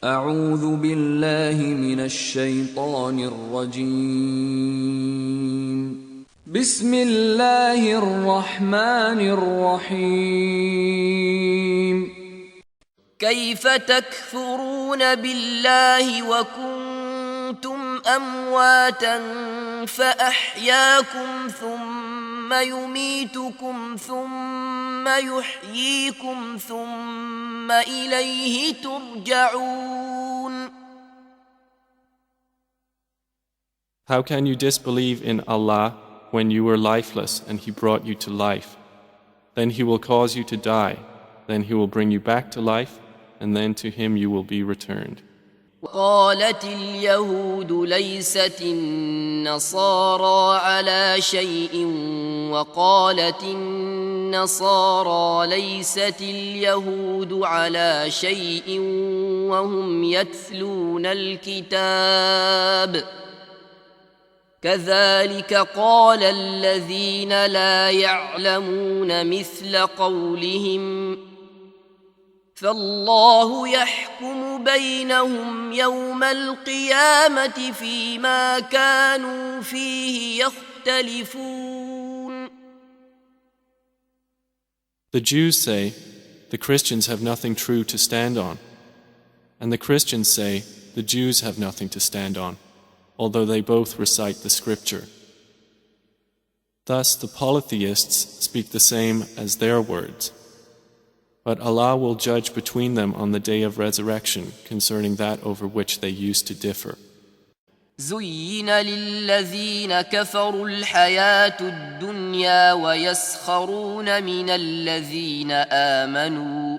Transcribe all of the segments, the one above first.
أعوذ بالله من الشيطان الرجيم. بسم الله الرحمن الرحيم. كيف تكفرون بالله وكنتم أمواتا فأحياكم ثم يميتكم ثم يحييكم ثم إليه ترجعون. How can you disbelieve in Allah when you were lifeless and He brought you to life? Then He will cause you to die, then He will bring you back to life, and then to Him you will be returned. قالت اليهود ليست النصارى على شيء وقالت النصارى ليست اليهود على شيء وهم يتلون الكتاب كذلك قال الذين لا يعلمون مثل قولهم فالله يحكم بينهم يوم القيامة فيما كانوا فيه يختلفون. The Jews say, the Christians have nothing true to stand on. And the Christians say, the Jews have nothing to stand on, although they both recite the scripture. Thus the polytheists speak the same as their words. But Allah will judge between them on the day of resurrection concerning that over which they used to differ. زين للذين كفروا الحياة الدنيا ويسخرون من الذين آمنوا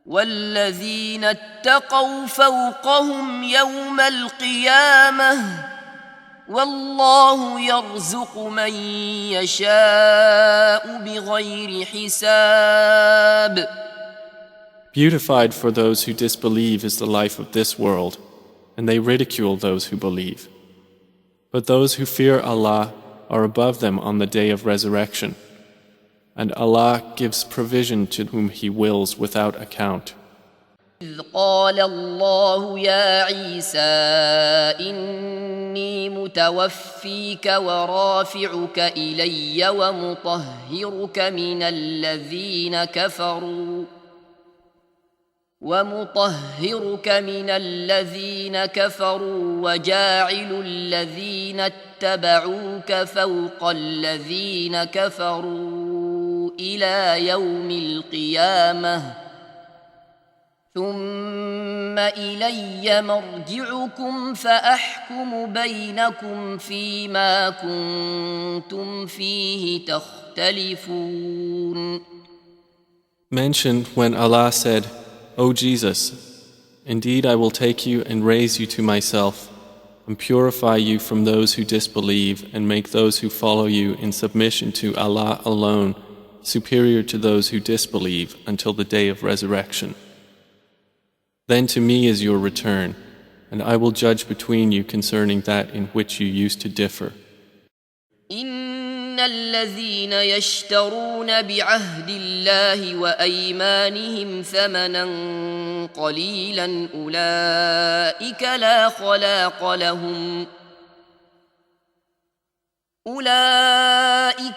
والذين اتقوا فوقهم يوم القيامة والله يرزق من يشاء بغير حساب. Beautified for those who disbelieve is the life of this world, and they ridicule those who believe. But those who fear Allah are above them on the day of resurrection, and Allah gives provision to whom He wills without account. إذ قال الله يا عيسى إني متوفيك ورافعك إلي ومطهرك من الذين كفروا وجاعل الذين اتبعوك فوق الذين كفروا إلى يوم القيامة ثم إلي مرجعكم فأحكم بينكم فيما كنتم فيه تختلفون. Mention when Allah said, O Jesus, indeed I will take you and raise you to myself, and purify you from those who disbelieve, and make those who follow you in submission to Allah alone superior to those who disbelieve until the day of resurrection. Then to me is your return, and I will judge between you concerning that in which you used to differ. إن الذين يشترون بعهد الله وأيمانهم ثمنا قليلا أولئك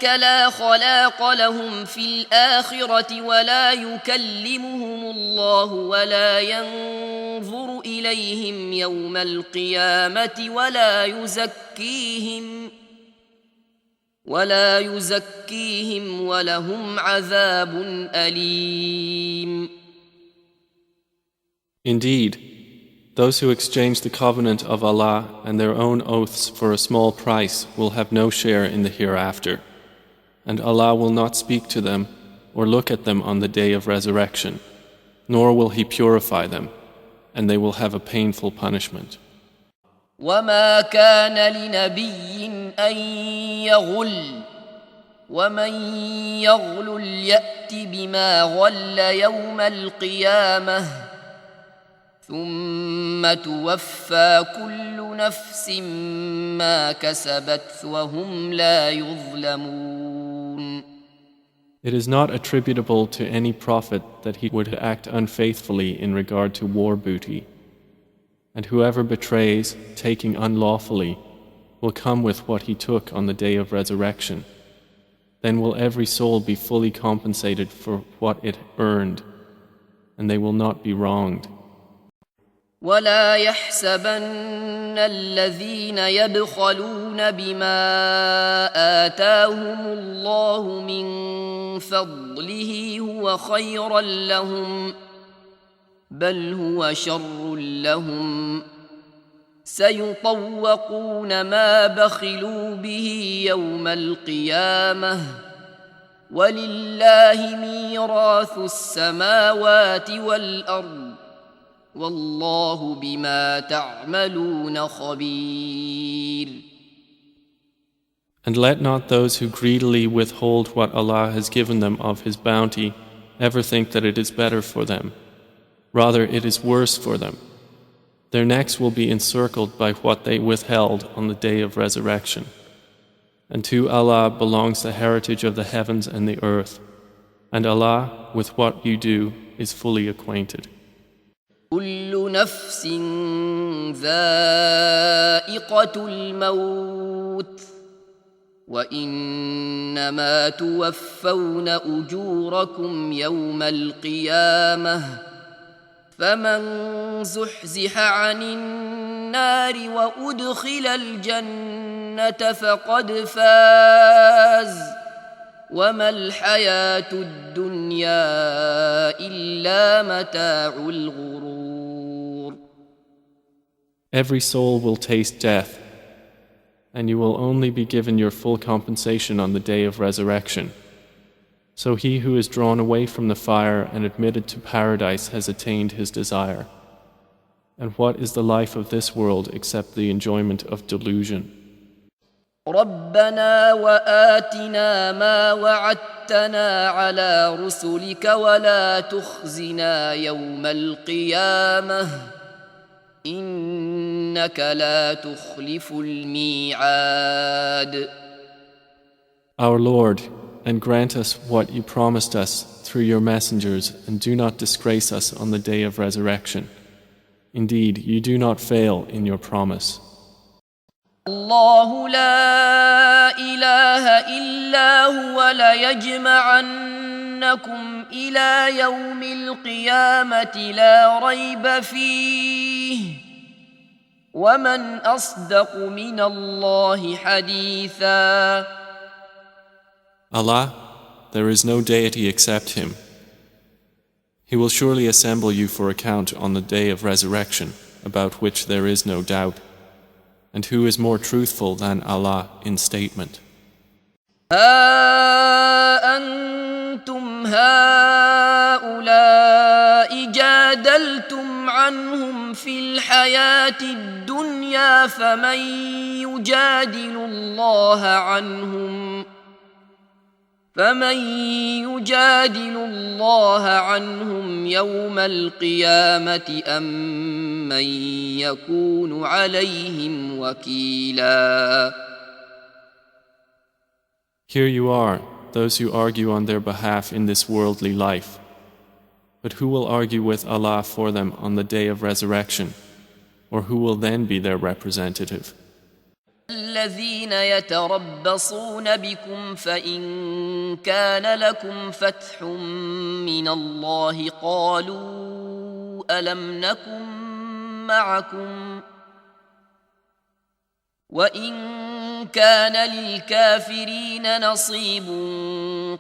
لا خلاق لهم في الآخرة ولا يكلمهم الله ولا ينظر إليهم يوم القيامة ولا يزكيهم ولهم عذاب أليم. Indeed, those who exchange the covenant of Allah and their own oaths for a small price will have no share in the hereafter, and Allah will not speak to them or look at them on the day of resurrection, nor will He purify them, and they will have a painful punishment. وما كان لنبي أن يغل ومن يغل يأت بما غل يوم القيامة ثم توفى كل نفس ما كسبت وهم لا يظلمون. It is not attributable to any prophet that he would act unfaithfully in regard to war booty. And whoever betrays, taking unlawfully, will come with what he took on the day of resurrection. Then will every soul be fully compensated for what it earned, and they will not be wronged. ولا يحسبن الذين يبخلون بما آتاهم الله من فضله هو خيرا لهم بل هو شر لهم سيطوقون ما بخلوا به يوم القيامة ولله ميراث السماوات والأرض والله بما تعملون خبير. And let not those who greedily withhold what Allah has given them of His bounty ever think that it is better for them. Rather, it is worse for them. Their necks will be encircled by what they withheld on the day of resurrection. And to Allah belongs the heritage of the heavens and the earth. And Allah, with what you do, is fully acquainted. كل نفس ذائقة الموت وإنما توفون أجوركم يوم القيامة فمن زحزح عن النار وأدخل الجنة فقد فاز وما الحياة الدنيا إلا متاع الغرور. Every soul will taste death, and you will only be given your full compensation on the day of resurrection. So he who is drawn away from the fire and admitted to paradise has attained his desire. And what is the life of this world except the enjoyment of delusion? ربنا وآتنا ما وعدتنا على رسلك ولا تخزنا يوم القيامة إنك لا تخلف الميعاد. Our Lord, and grant us what you promised us through your messengers, and do not disgrace us on the day of resurrection. Indeed, you do not fail in your promise. الله لا إله إلا هو ليجمعنكم إلى يوم القيامة لا ريب فيه ومن أصدق من الله حديثا. Allah, there is no deity except Him. He will surely assemble you for account on the day of resurrection, about which there is no doubt. And who is more truthful than Allah in statement? ها أنتم هؤلاء جادلتم عنهم في الحياة الدنيا فمن يجادل الله عنهم يوم القيامة أم من يكون عليهم وكيلا. Here you are, those who argue on their behalf in this worldly life. But who will argue with Allah for them on the day of resurrection? Or who will then be their representative? الذين يتربصون بكم فإن كان لكم فتح من الله قالوا ألم نكن معكم وإن كان للكافرين نصيب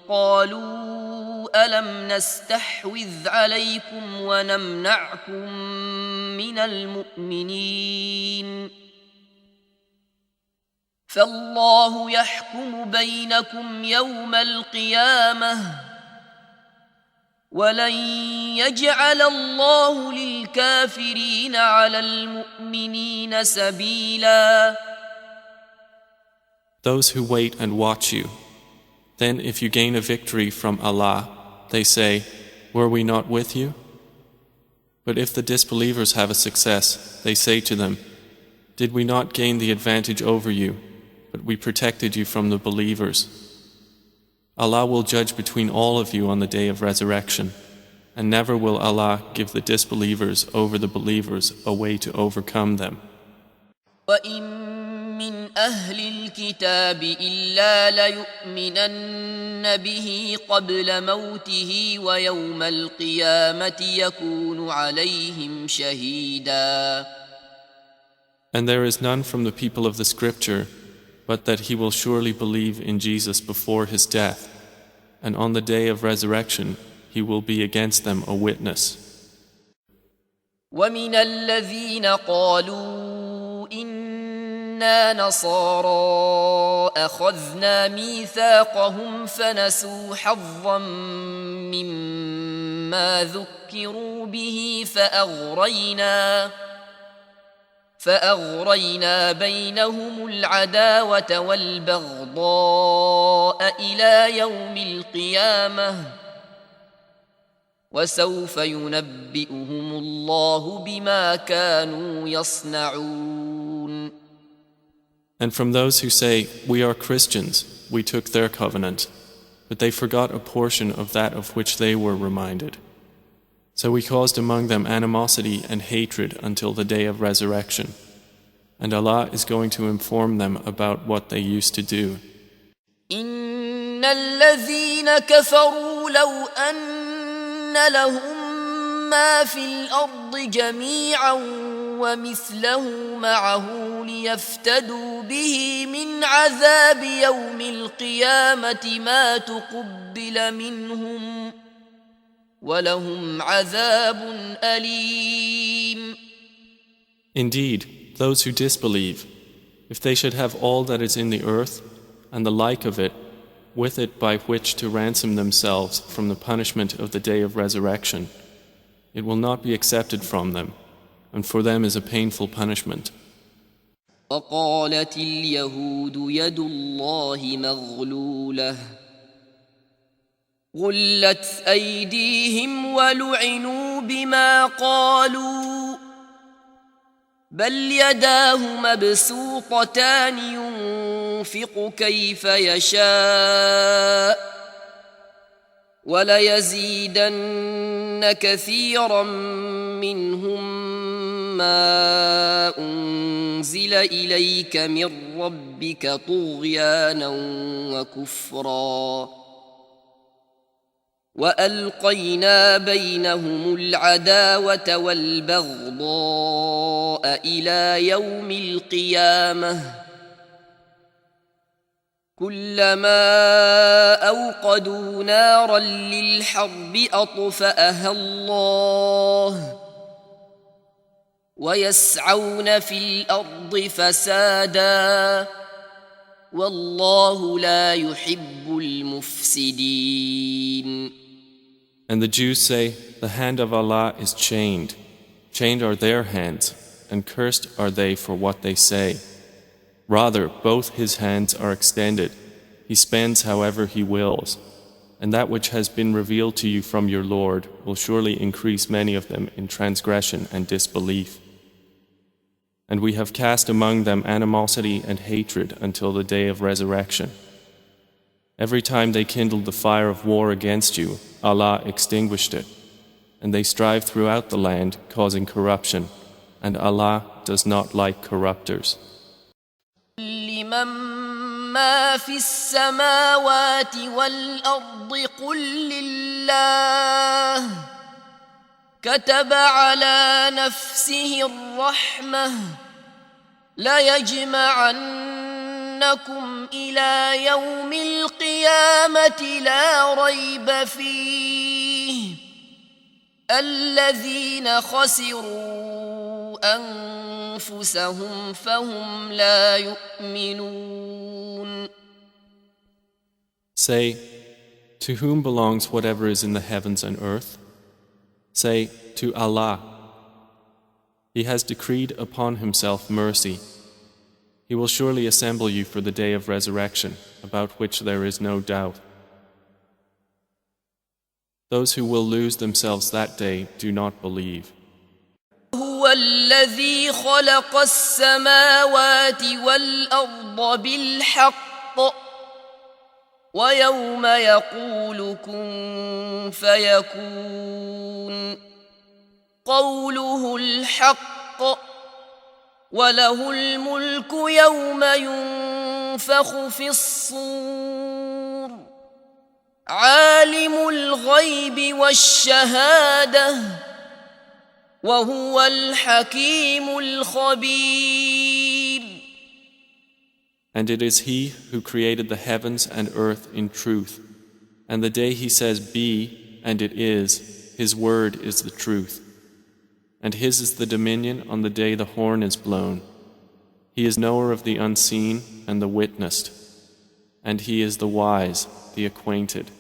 قالوا ألم نستحوذ عليكم ونمنعكم من المؤمنين فالله يحكم بينكم يوم القيامة ولن يجعل الله للكافرين على المؤمنين سبيلا. Those who wait and watch you, then if you gain a victory from Allah, they say, were we not with you? But if the disbelievers have a success, they say to them, did we not gain the advantage over you, but we protected you from the believers? Allah will judge between all of you on the day of resurrection, and never will Allah give the disbelievers over the believers a way to overcome them. وَإِن مِّنْ أَهْلِ الْكِتَابِ إِلَّا لَيُؤْمِنَنَّ بِهِ قَبْلَ مَوْتِهِ وَيَوْمَ الْقِيَامَةِ يَكُونُ عَلَيْهِمْ شَهِيدًا. And there is none from the people of the scripture but that he will surely believe in Jesus before his death, and on the day of resurrection he will be against them a witness. وَمِنَ الَّذِينَ قَالُوا إِنَّا نَصَارَى أَخَذْنَا مِيثَاقَهُمْ فَنَسُوا حَظًّا مِّمَّا ذُكِّرُوا بِهِ فأغرينا بينهم العداوة والبغضاء إلى يوم القيامة وسوف ينبئهم الله بما كانوا يصنعون. And from those who say, "We are Christians," we took their covenant, but they forgot a portion of that of which they were reminded. So we caused among them animosity and hatred until the day of resurrection. And Allah is going to inform them about what they used to do. إن الذين كفروا لو أن لهم ما في الأرض جميعا ومثله معه ليفتدوا به من عذاب يوم القيامة ما تقبل منهم وَلَهُمْ عَذَابٌ أَلِيمٌ. Indeed, those who disbelieve, if they should have all that is in the earth and the like of it, with it by which to ransom themselves from the punishment of the day of resurrection, it will not be accepted from them, and for them is a painful punishment. وَقَالَتِ الْيَهُودُ يَدُ اللَّهِ مَغْلُولَةٌ غُلَّتْ أَيْدِيهِمْ وَلُعِنُوا بِمَا قَالُوا بَلْ يَدَاهُ مَبْسُوطَتَانِ يُنْفِقُ كَيْفَ يَشَاءُ وَلَيَزِيدَنَّ كَثِيرًا مِّنْهُمْ مَا أُنْزِلَ إِلَيْكَ مِنْ رَبِّكَ طُغْيَانًا وَكُفْرًا وَأَلْقَيْنَا بَيْنَهُمُ الْعَدَاوَةَ وَالْبَغْضَاءَ إِلَى يَوْمِ الْقِيَامَةِ كُلَّمَا أَوْقَدُوا نَارًا لِلْحَرْبِ أَطْفَأَهَا اللَّهُ وَيَسْعَوْنَ فِي الْأَرْضِ فَسَادًا وَاللَّهُ لَا يُحِبُّ الْمُفْسِدِينَ. And the Jews say, "The hand of Allah is chained. Chained are their hands, and cursed are they for what they say. Rather, both his hands are extended. He spends however he wills. And that which has been revealed to you from your Lord will surely increase many of them in transgression and disbelief. And we have cast among them animosity and hatred until the day of resurrection. Every time they kindled the fire of war against you, Allah extinguished it. And they strive throughout the land, causing corruption. And Allah does not like corruptors." لمن ما في السماوات والأرض قل لله كتب على نفسه الرحمة ليجمعنكم إلى يوم القيامة لا ريب فيه الذين خسروا أنفسهم فهم لا يؤمنون. Say, "To whom belongs whatever is in the heavens and earth?" Say, "To Allah. He has decreed upon himself mercy. He will surely assemble you for the day of resurrection, about which there is no doubt. Those who will lose themselves that day do not believe. هو الذي خلق السماوات والأرض بالحق ويوم يقول كن فيكون قوله الحق وله الملك يوم ينفخ في الصور عالم الغيب والشهادة وهو الحكيم الخبير. And it is He who created the heavens and earth in truth. And the day He says, Be, and it is, His word is the truth. And His is the dominion on the day the horn is blown. He is knower of the unseen and the witnessed. And He is the wise, the acquainted.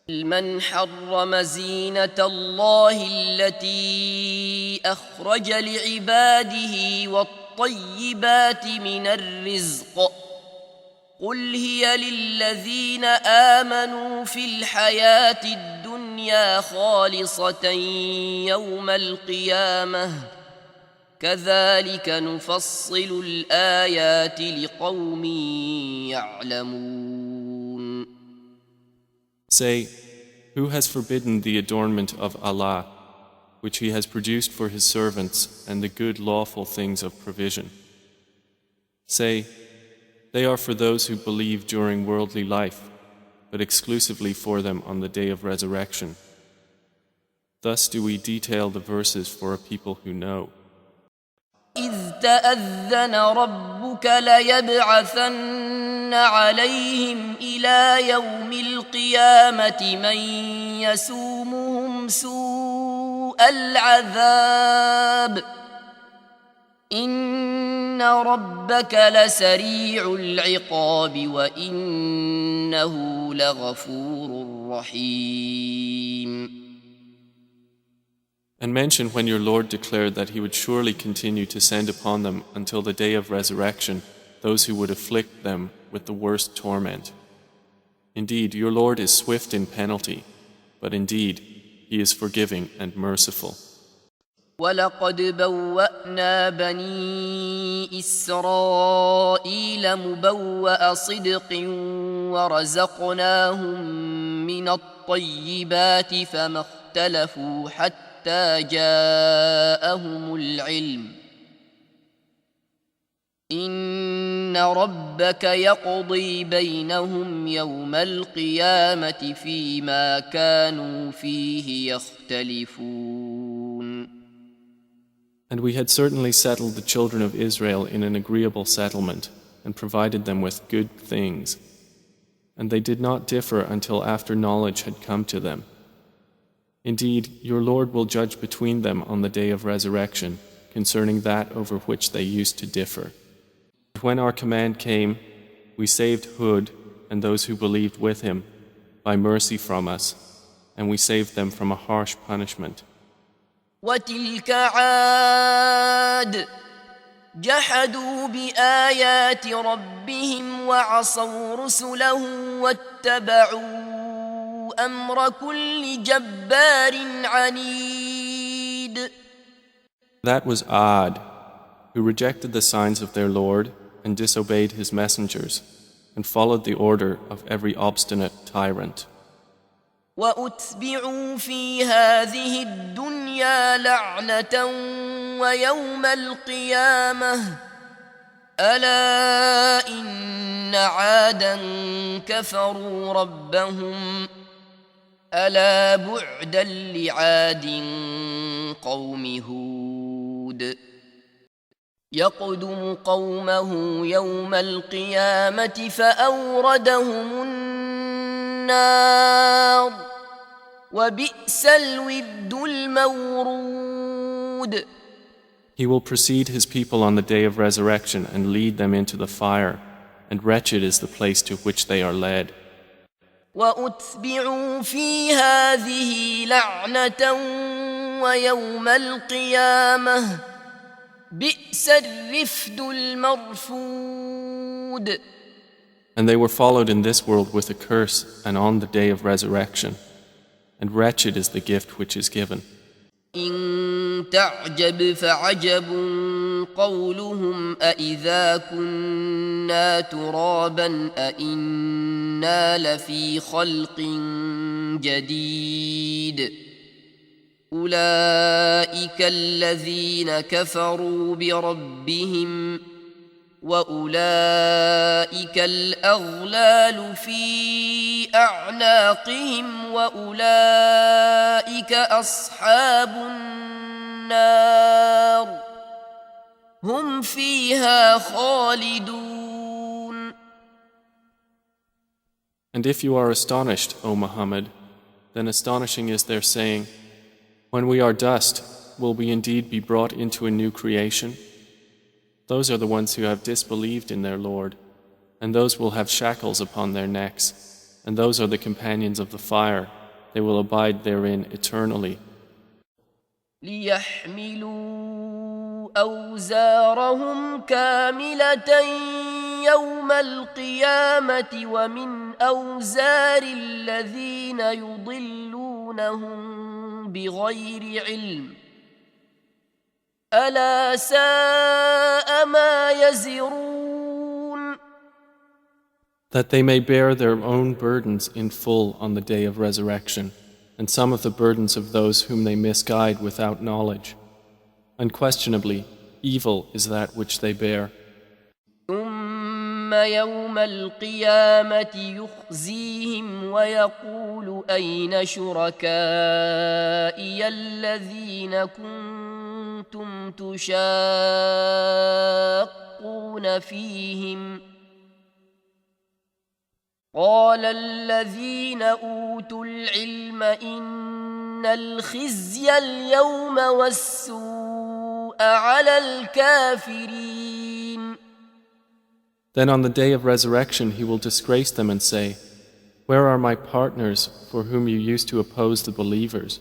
من حرم زينة الله التي أخرج لعباده والطيبات من الرزق قل هي للذين آمنوا في الحياة الدنيا خالصة يوم القيامة كذلك نفصل الآيات لقوم يعلمون. Say, who has forbidden the adornment of Allah, which He has produced for His servants and the good lawful things of provision? Say, they are for those who believe during worldly life, but exclusively for them on the day of resurrection. Thus do we detail the verses for a people who know. إذ تأذن ربك ليبعثن عليهم إلى يوم القيامة من يسومهم سوء العذاب إن ربك لسريع العقاب وإنه لغفور رحيم. And mention when your Lord declared that He would surely continue to send upon them until the day of resurrection those who would afflict them with the worst torment. Indeed, your Lord is swift in penalty, but indeed, He is forgiving and merciful. ولقد بوأنا بني إسرائيل مبوأ صدق ورزقناهم من الطيبات فما اختلفوا حتى جاءهم العلم إن ربك يقضي بينهم يوم القيامة فيما كانوا فيه يختلفون. And we had certainly settled the children of Israel in an agreeable settlement and provided them with good things. And they did not differ until after knowledge had come to them. Indeed, your Lord will judge between them on the day of resurrection concerning that over which they used to differ. And when our command came, we saved Hud and those who believed with him by mercy from us, and we saved them from a harsh punishment. وتلك عاد جحدوا بآيات ربهم وعصوا رسله واتبعوا أمر كل جبار عنيد. That was Ad, who rejected the signs of their Lord and disobeyed His messengers, and followed the order of every obstinate tyrant. وأتبعوا في هذه الدنيا لعنة ويوم القيامة ألا إن عادا كفروا ربهم ألا بعدا لعاد قوم هود يقدم قومه يوم القيامة فأوردهم النار وبئس الورد المورود. He will precede His people on the day of resurrection and lead them into the fire, and wretched is the place to which they are led. وأتبعوا في هذه لعنة ويوم القيامة بئس الرفد المرفود. And they were followed in this world with a curse and on the day of resurrection, and wretched is the gift which is given. إن تعجب فعجب قولهم أإذا كنا ترابا أإنا إنا لفي خلق جديد أولئك الذين كفروا بربهم وأولئك الأغلال في أعناقهم وأولئك أصحاب النار هم فيها خالدون. And if you are astonished, O Muhammad, then astonishing is their saying, when we are dust, will we indeed be brought into a new creation? Those are the ones who have disbelieved in their Lord, and those will have shackles upon their necks, and those are the companions of the fire, they will abide therein eternally. ليحملوا أوزارهم كاملة يوم القيامة ومن أوزار الذين يضلونهم بغير علم ألا ساء ما يزرون. That they may bear their own burdens in full on the day of resurrection, and some of the burdens of those whom they misguide without knowledge. Unquestionably, evil is that which they bear. ثم يوم القيامة يخزيهم ويقول أين شركائي الذين كنتم تشاقون فيهم قال الذين أوتوا العلم إن الخزي اليوم والسوء على الكافرين. Then on the day of resurrection he will disgrace them and say, where are my partners for whom you used to oppose the believers?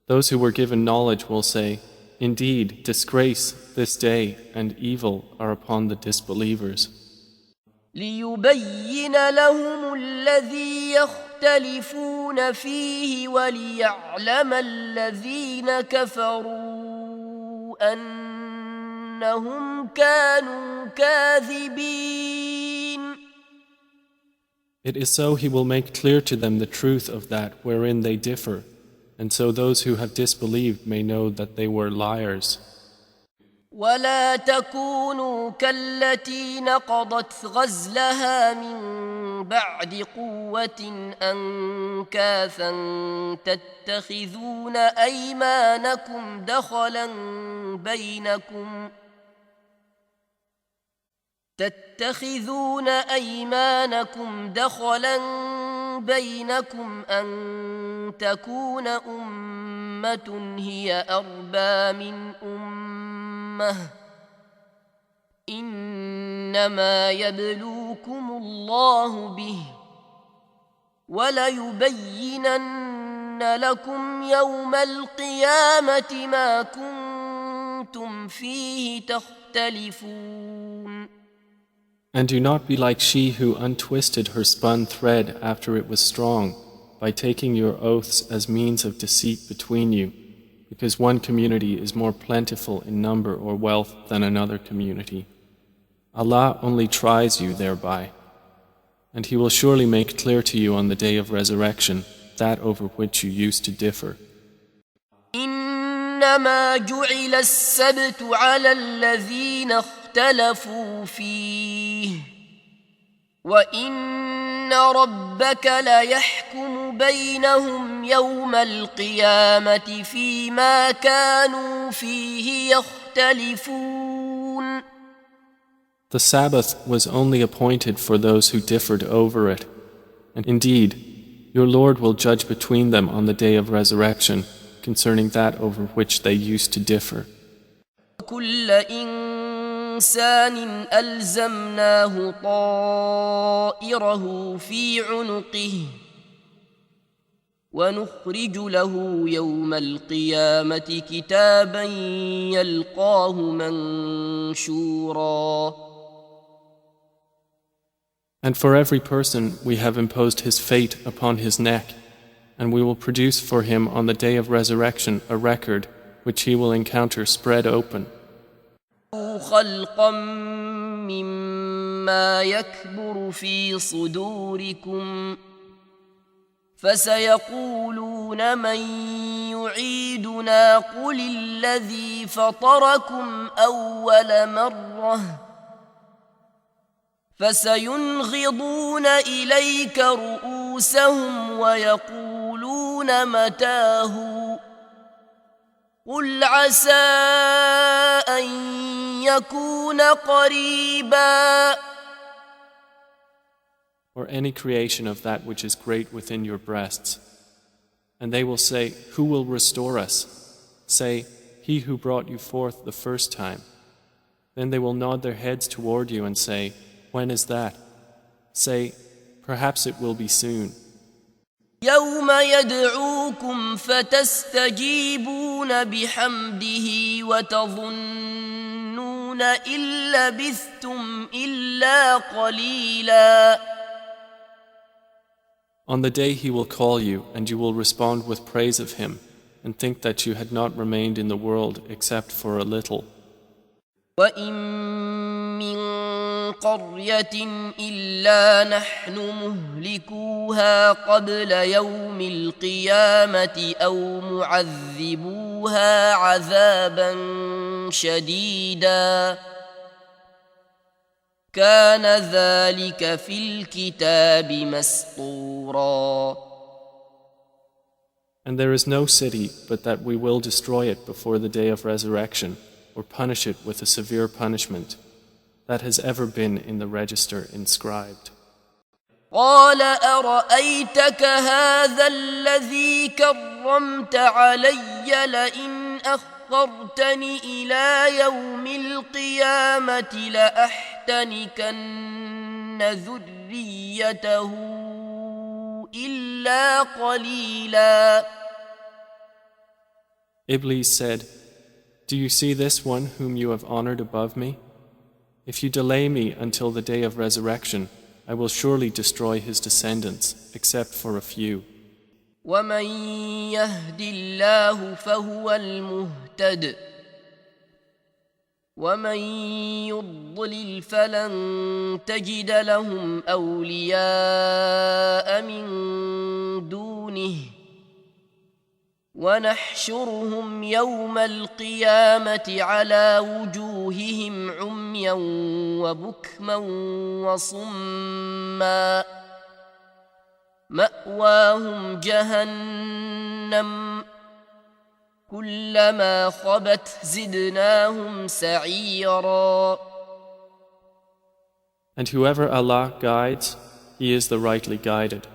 Those who were given knowledge will say, indeed, disgrace this day and evil are upon the disbelievers. ليبين لهم الذي يختلفون فيه وليعلم الذين كفروا أنهم كانوا كاذبين. It is so he will make clear to them the truth of that wherein they differ, and so those who have disbelieved may know that they were liars. ولا تكونوا كالتي نقضت غزلها من بعد قوة أنكاثا تتخذون أيمانكم دخلا بينكم أن تكون أمة هي أربى من أمة إنما يبلوكم الله به وليبينن لكم يوم القيامة ما كنتم فيه تختلفون. And do not be like she who untwisted her spun thread after it was strong, by taking your oaths as means of deceit between you, because one community is more plentiful in number or wealth than another community. Allah only tries you thereby, and He will surely make clear to you on the day of resurrection that over which you used to differ. إنما جعل السبت على الذين اختلفوا فيه وإن ربك ليحكم بينهم يوم القيامة فيما كانوا فيه يختلفون. The Sabbath was only appointed for those who differed over it, and indeed, your Lord will judge between them on the day of resurrection concerning that over which they used to differ. كل إنسان ألزمناه طائره في عنقه ونخرج له يوم القيامة كتابا يلقاه منشورا. And for every person we have imposed his fate upon his neck, and we will produce for him on the day of resurrection a record which he will encounter spread open. خلقا ما يكبر في صدوركم فسيقولون من يعيدنا قل الذي فطركم أول مرة فسينغضون إليك رؤوسهم ويقولون متاه قل عسى أن يكون قريبا. Or any creation of that which is great within your breasts. And they will say, who will restore us? Say, he who brought you forth the first time. Then they will nod their heads toward you and say, when is that? Say, perhaps it will be soon. يوم يدعوكم فتستجيبون بحمده وتظنون إن لبثتم إلا قليلا. On the day he will call you, and you will respond with praise of him, and think that you had not remained in the world except for a little. وَإِن مِّن قَرْيَةٍ إِلَّا نَحْنُ مُهْلِكُوهَا قَبْلَ يَوْمِ الْقِيَامَةِ أَوْ مُعَذِّبُوهَا عَذَابًا شَدِيدًا كَانَ ذَلِكَ فِي الْكِتَابِ مَسْطُورًا. And there is no city but that we will destroy it before the day of resurrection, or punish it with a severe punishment. That has ever been in the register inscribed. قال أرأيتك هذا الذي كرمت علي لئن أخرتني إلى يوم القيامة لأحتنكن ذريته إلا قليلا. Iblis said, do you see this one whom you have honored above me? If you delay me until the day of resurrection, I will surely destroy his descendants, except for a few. وَمَن يَهْدِ اللَّهُ فَهُوَ الْمُهْتَدِ وَمَن يُضْلِلْ فَلَن تَجِدَ لَهُمْ أَوْلِيَاءَ مِن دُونِهِ ونحشرهم يوم القيامة على وجوههم عميا وبكما وصما مأواهم جهنم كلما خبت زدناهم سعيرا. And whoever Allah guides, he is the rightly guided.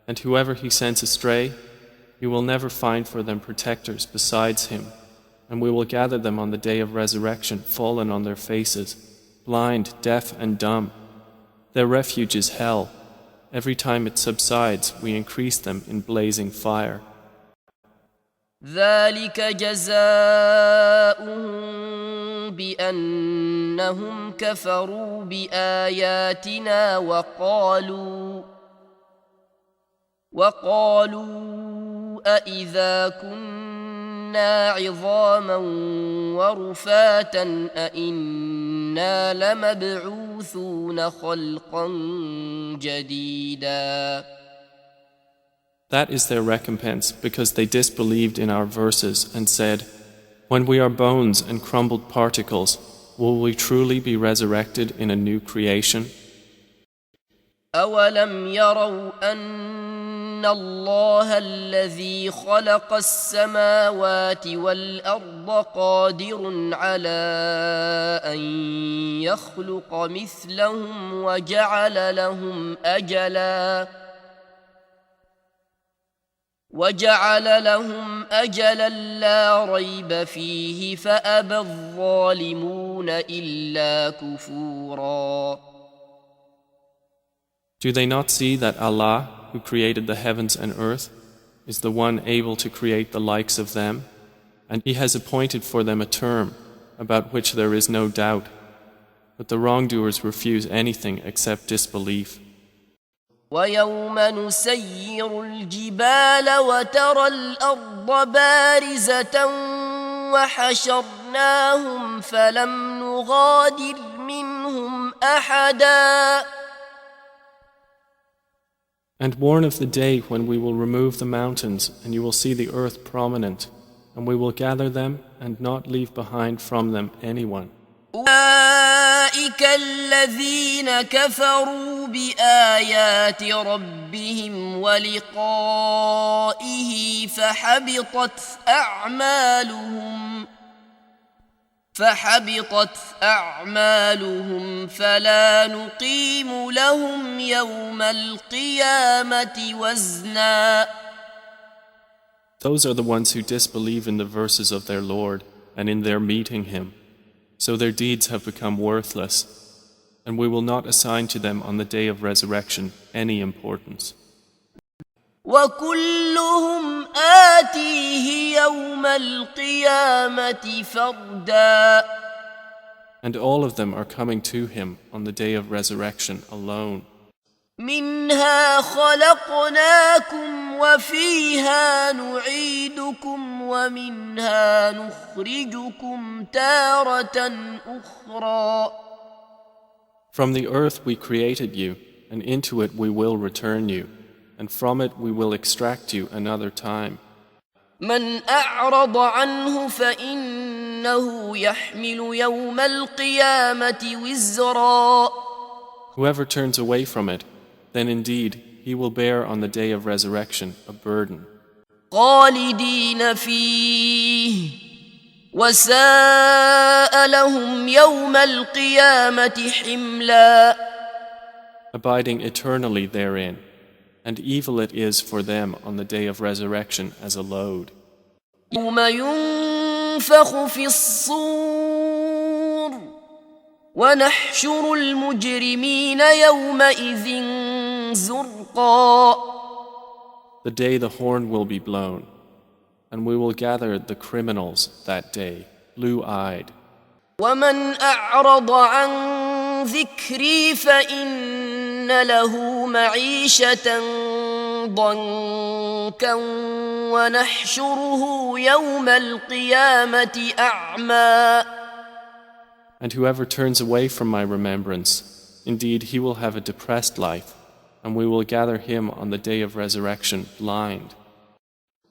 And whoever he sends astray, you will never find for them protectors besides him, and we will gather them on the day of resurrection fallen on their faces, blind, deaf and dumb. Their refuge is hell. Every time it subsides, we increase them in blazing fire. ذلك جزاؤهم بأنهم كفروا بآياتنا وقالوا أإذا كنا عظاما ورفاتا أإنا لمبعوثون خلقا جديدا. That is their recompense because they disbelieved in our verses and said, when we are bones and crumbled particles, will we truly be resurrected in a new creation? أولم يروا أن الله الذي خلق السماوات والأرض قادر على أن يخلق مثلهم وجعل لهم أجلا لا ريب فيه فأبى الظالمون إلا كفورا. Do they not see that Allah, who created the heavens and earth, is the one able to create the likes of them, and He has appointed for them a term about which there is no doubt, but the wrongdoers refuse anything except disbelief. وَيَوْمَ نُسَيِّرُ الْجِبَالَ وَتَرَى الْأَرْضَ بَارِزَةً وَحَشَرْنَاهُمْ فَلَمْ نُغَادِرْ مِنْهُمْ أحدا. And warn of the day when we will remove the mountains and you will see the earth prominent, and we will gather them and not leave behind from them anyone. أولئك الذين كفروا بآيات ربهم ولقائه فحبطت أعمالهم فلا نقيم لهم يوم القيامة وزنا. Those are the ones who disbelieve in the verses of their Lord and in their meeting Him. So their deeds have become worthless, and we will not assign to them on the day of resurrection any importance. وكلهم آتيه يوم القيامة فردا. And all of them are coming to Him on the day of resurrection alone. منها خلقناكم وفيها نعيدكم ومنها نخرجكم تارة أخرى. From the earth we created you, and into it we will return you, and from it we will extract you another time. من أعرض عنه فإنه يحمل يوم القيامة وزرا. Whoever turns away from it, then indeed he will bear on the day of resurrection a burden. خالدين فيه وساء لهم يوم القيامة حملا. Abiding eternally therein, and evil it is for them on the day of resurrection as a load. يوم ينفخ في الصور ونحشر المجرمين يومئذ زرقا. The day the horn will be blown, and we will gather the criminals that day, blue-eyed. ومن أعرض عن ذكري فإن له معيشة ضنكا ونحشره يوم القيامة أعمى. And whoever turns away from my remembrance, indeed he will have a depressed life, and we will gather him on the day of resurrection blind.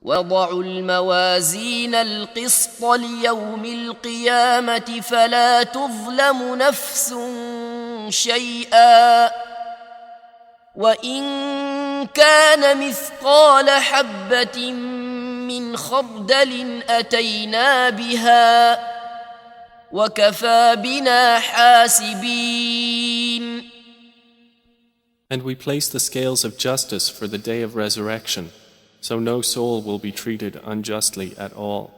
وضعوا الموازين القسط ليوم القيامة فلا تظلم نفس شيئا وإن كان مثقال حبة من خردل أتينا بها وكفى بنا حاسبين. And we place the scales of justice for the day of resurrection, so no soul will be treated unjustly at all.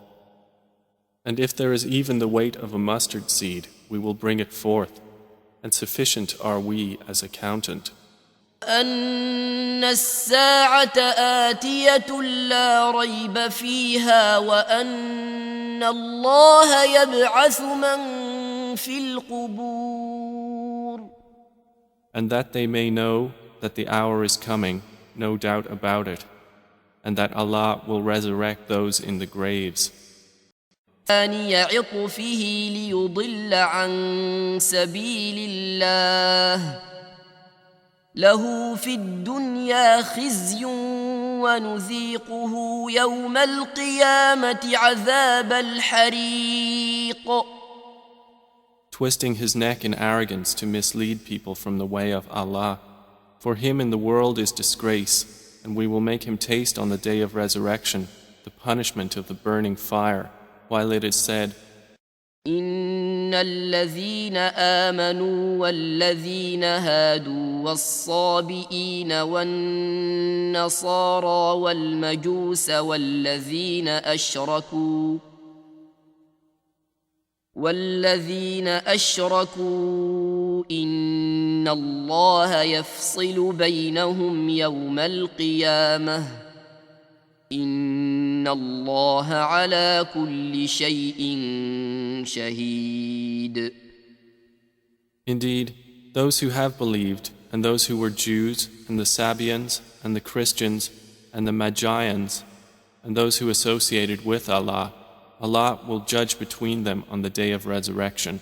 And if there is even the weight of a mustard seed, we will bring it forth, and sufficient are we as accountant. أن الساعة آتية لا ريب فيها وأن الله يبعث من في القبور. And that they may know that the hour is coming, no doubt about it, and that Allah will resurrect those in the graves. ثاني عطفه ليضل عن سبيل الله له في الدنيا خزي ونذيقه يوم القيامة عذاب الحريق. Twisting his neck in arrogance to mislead people from the way of Allah. For him in the world is disgrace, and we will make him taste on the day of resurrection the punishment of the burning fire, while it is said, إن الذين آمنوا والذين هادوا والصابئين والنصارى والمجوس والذين أشركوا إن الله يفصل بينهم يوم القيامة إن الله على كل شيء شهيد. Indeed, those who have believed, and those who were Jews, and the Sabians, and the Christians, and the Magians, and those who associated with Allah, Allah will judge between them on the day of resurrection.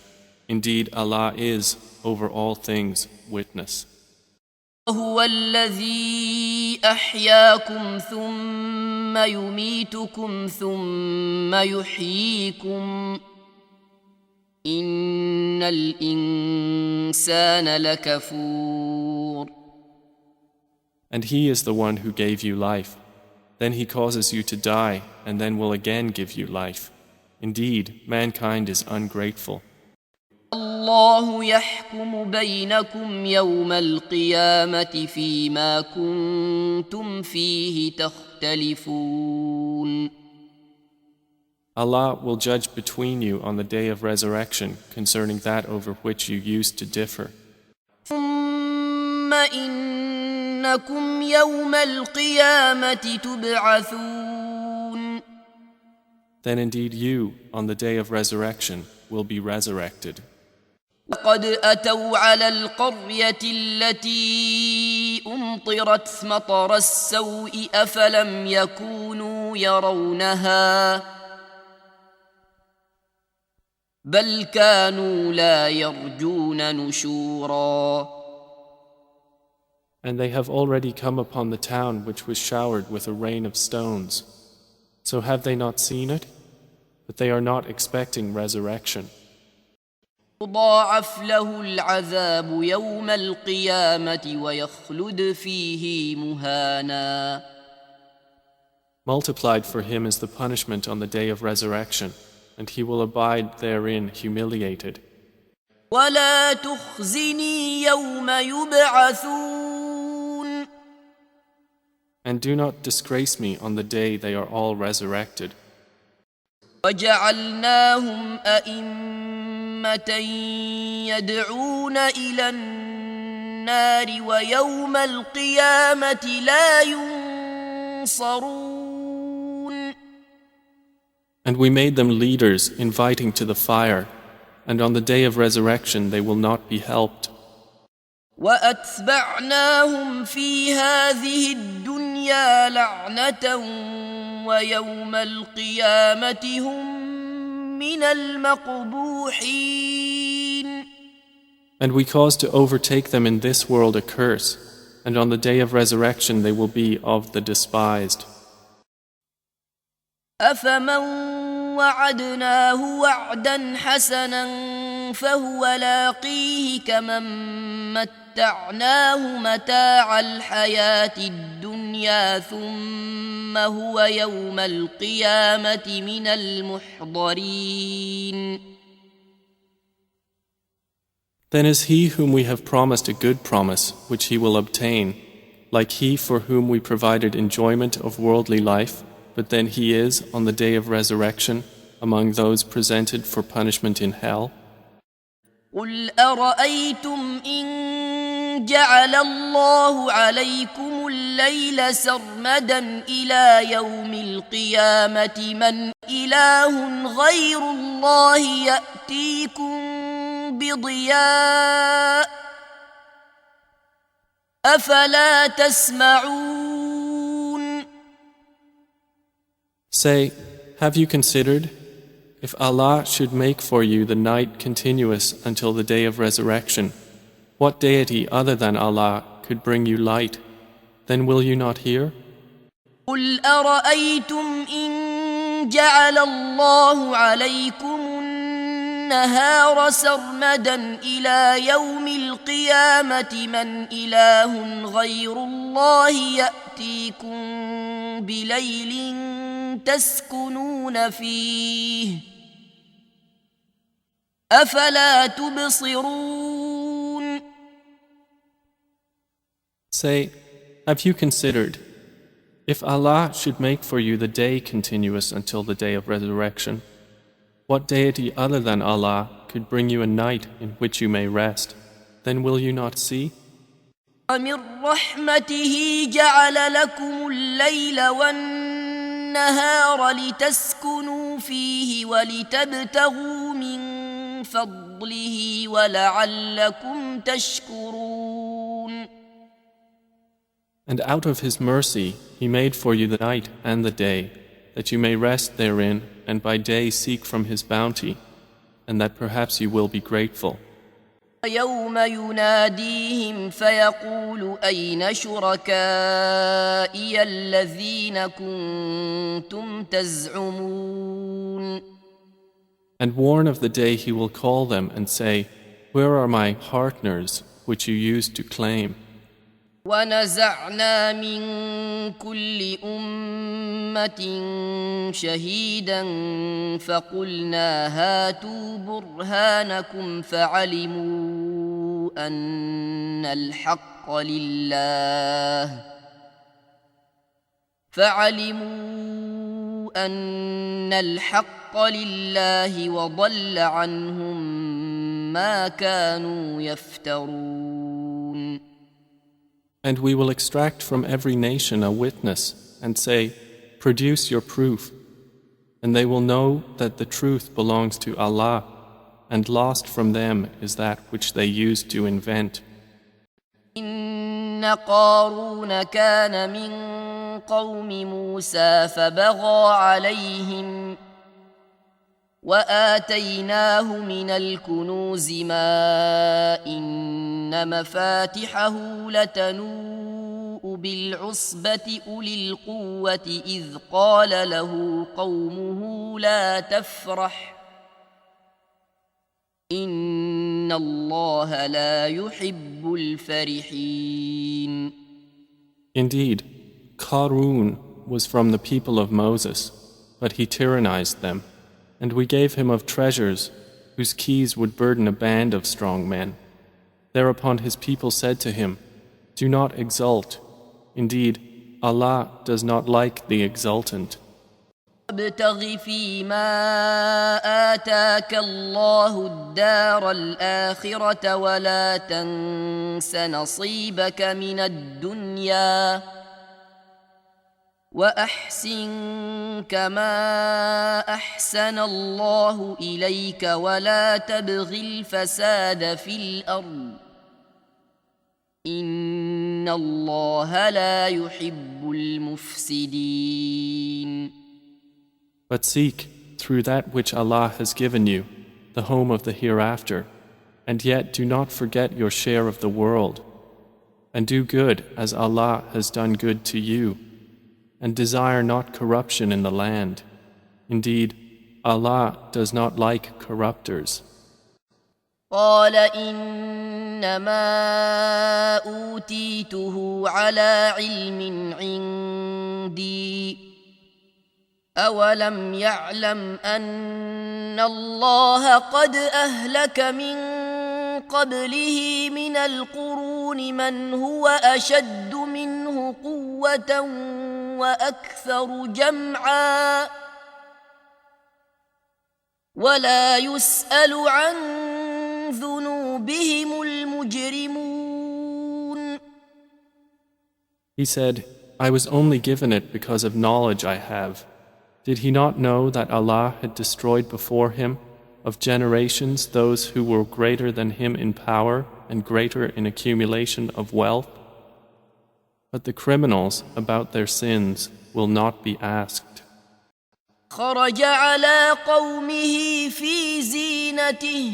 Indeed, Allah is, over all things, witness. هو الذي أحياكم ثم يميتكم ثم يحييكم إن الإنسان لكفور. And He is the one who gave you life. Then He causes you to die, and then will again give you life. Indeed, mankind is ungrateful. الله يحكم بينكم يوم القيامة فيما كنتم فيه تختلفون. Allah will judge between you on the day of resurrection concerning that over which you used to differ. ثم إنكم يوم القيامة تبعثون. Then indeed you, on the day of resurrection, will be resurrected. وقد أتوا على القرية التي أمطرت مطر السوء أفلم يكونوا يرونها بل كانوا لا يرجون نشورا. And they have already come upon the town which was showered with a rain of stones. So have they not seen it? But they are not expecting resurrection. يضاعف له العذاب يوم القيامة ويخلد فيه مهانا. Multiplied for him is the punishment on the day of resurrection, and he will abide therein humiliated. ولا تخزني يوم يبعثون. And do not disgrace me on the day they are all resurrected. وجعلناهم أئمة يدعون إلى النار ويوم القيامة لا ينصرون. And we made them leaders inviting to the fire, and on the day of resurrection they will not be helped. وأتبعناهم في هذه الدنيا لعنة ويوم القيامة هم من المقبوحين. And we caused to overtake them in this world a curse, and on the day of resurrection they will be of the despised. أفمن وعدناه وعدا حسنا فهو لاقيه كمن متعناه متاع الحياة الدنيا ثم هو يوم القيامة من المحضرين. Then is he whom we have promised a good promise, which he will obtain, like he for whom we provided enjoyment of worldly life, but then he is, on the day of resurrection, among those presented for punishment in hell? قل أرأيتم إن جعل الله عليكم الليل سرمدا إلى يوم القيامة من إله غير الله يأتيكم بضياء أفلا تسمعون. Say, have you considered, if Allah should make for you the night continuous until the day of resurrection, what deity other than Allah could bring you light? Then will you not hear? قل أرأيتم إن جعل الله عليكم النهار سرمدا إلى يوم القيامة من إله غير الله يأتيكم بليل تسكنون فيه أفلا تبصرون. Say, have you considered, if Allah should make for you the day continuous until the day of resurrection, what deity other than Allah could bring you a night in which you may rest? Then will you not see? ومن رحمته جعل لكم الليل والنهار لتسكنوا فيه ولتبتغوا من فضله ولعلكم تشكرون. And out of His mercy He made for you the night and the day, that you may rest therein and by day seek from His bounty, and that perhaps you will be grateful. يوم يناديهم فيقول أين شركائي الذين كنتم تزعمون. And warn of the day he will call them and say, where are my partners which you used to claim? ونزعنا من كل أمة شهيدا فقلنا هاتوا برهانكم فعلموا أن الحق لله وضل عنهم ما كانوا يفترون. And we will extract from every nation a witness and say, produce your proof. And they will know that the truth belongs to Allah, and lost from them is that which they used to invent. إن قارون كان من قوم موسى فبغى عليهم وآتيناه من الكنوز ما إن مفاتحه لتنوء بالعصبة أولي القوة إذ قال له قومه لا تفرح إن الله لا يحب الفرحين. Indeed, Qarun was from the people of Moses, but he tyrannized them. And we gave him of treasures, whose keys would burden a band of strong men. Thereupon his people said to him, do not exult. Indeed, Allah does not like the exultant. ابتغ فيما آتاك الله الدار الآخرة ولا تنس نصيبك من الدنيا وأحسن كما أحسن الله إليك ولا تبغ الفساد في الأرض إن الله لا يحب المفسدين. But seek, through that which Allah has given you, the home of the hereafter, and yet do not forget your share of the world, and do good as Allah has done good to you, and desire not corruption in the land. Indeed, Allah does not like corruptors. قال إنما أوتيته على علم عندي أولم يعلم أن الله قد أهلك من قبله من القرون من هو أشد منه قوة وأكثر جمعا ولا يسأل عن ذنوبهم المجرمون. He said, I was only given it because of knowledge I have. Did he not know that Allah had destroyed before him of generations those who were greater than him in power and greater in accumulation of wealth? But the criminals about their sins will not be asked. خرج على قومه في زينته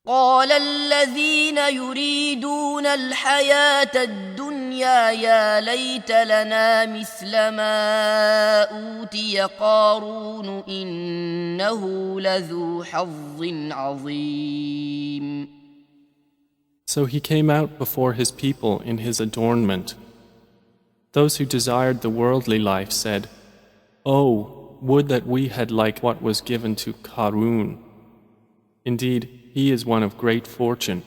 قال الذين يريدون الحياة الدنيا يا ليت لنا مثل ما أوتي قارون إنه لذو حظ عظيم. So he came out before his people in his adornment. Those who desired the worldly life said, Oh, would that we had like what was given to Qarun. Indeed, he is one of great fortune.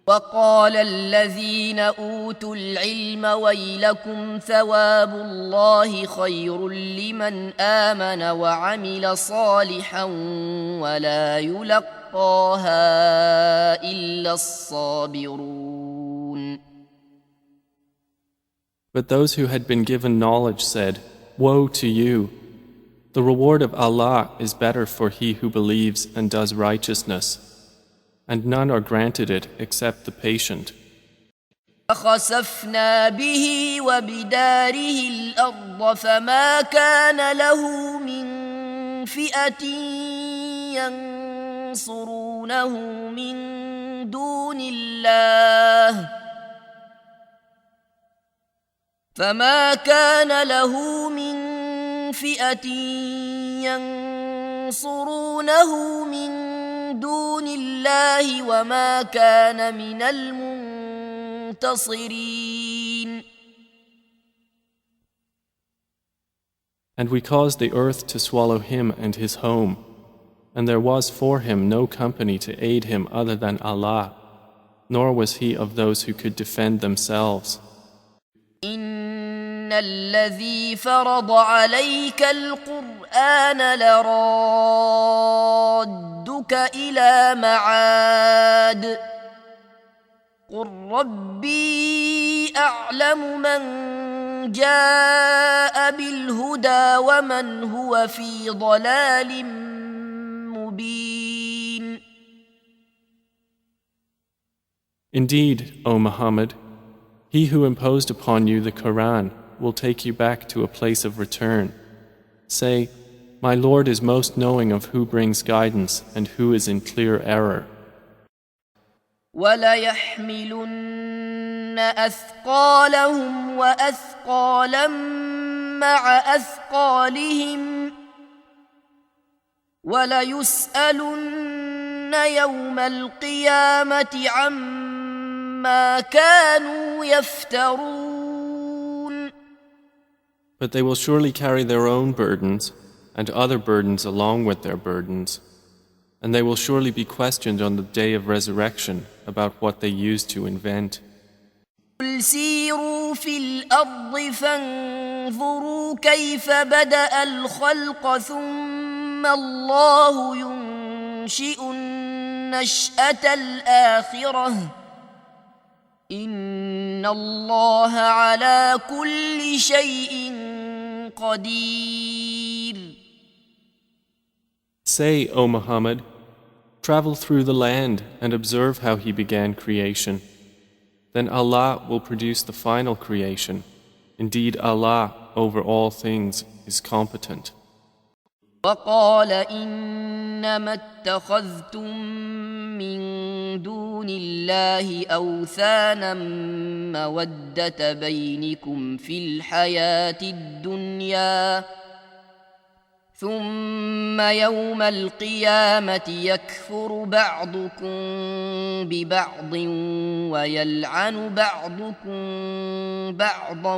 وقال الذين أوتوا العلم ويلكم ثواب الله خير لمن آمن وعمل صالحا ولا يلقاها إلا الصابرون. But those who had been given knowledge said, Woe to you! The reward of Allah is better for he who believes and does righteousness, and none are granted it except the patient. فخسفنا به وبداره الأرض فما كان له من فئة ينصرونه من دون الله فما كان له من فئة ينصرونه من دون الله وما كان من المنتصرين. And we caused the earth to swallow him and his home, and there was for him no company to aid him other than Allah, nor was he of those who could defend themselves. إن الذي فرض عليك القرآن لرادك إلى معاد قل ربي أعلم من جاء بالهدى ومن هو في ضلال مبين. Indeed, O Muhammad, he who imposed upon you the Quran will take you back to a place of return. Say, my Lord is most knowing of who brings guidance and who is in clear error. وَلَيَحْمِلُنَّ أَثْقَالَهُمْ وَأَثْقَالًا مَعَ أَثْقَالِهِمْ وَلَيُسْأَلُنَّ يَوْمَ الْقِيَامَةِ عَمَّا كَانُوا يَفْتَرُونَ. But they will surely carry their own burdens and other burdens along with their burdens, and they will surely be questioned on the day of resurrection about what they used to invent. قُلْ سِيرُوا فِي الْأَرْضِ فَانظُرُوا كَيْفَ بَدَأَ الْخَلْقَ ثُمَّ اللَّهُ يُنشِئُ النَّشْأَةَ الْآخِرَةَ إِنَّ اللَّهَ عَلَى كُلِّ شَيْءٍ قَدِيرٌ. Say, O Muhammad, travel through the land and observe how he began creation. Then Allah will produce the final creation. Indeed, Allah over all things is competent. وقال إنما اتخذتم من دون الله أوثانا مودة بينكم في الحياة الدنيا ثم يوم القيامة يكفر بعضكم ببعض ويلعن بعضكم بعضا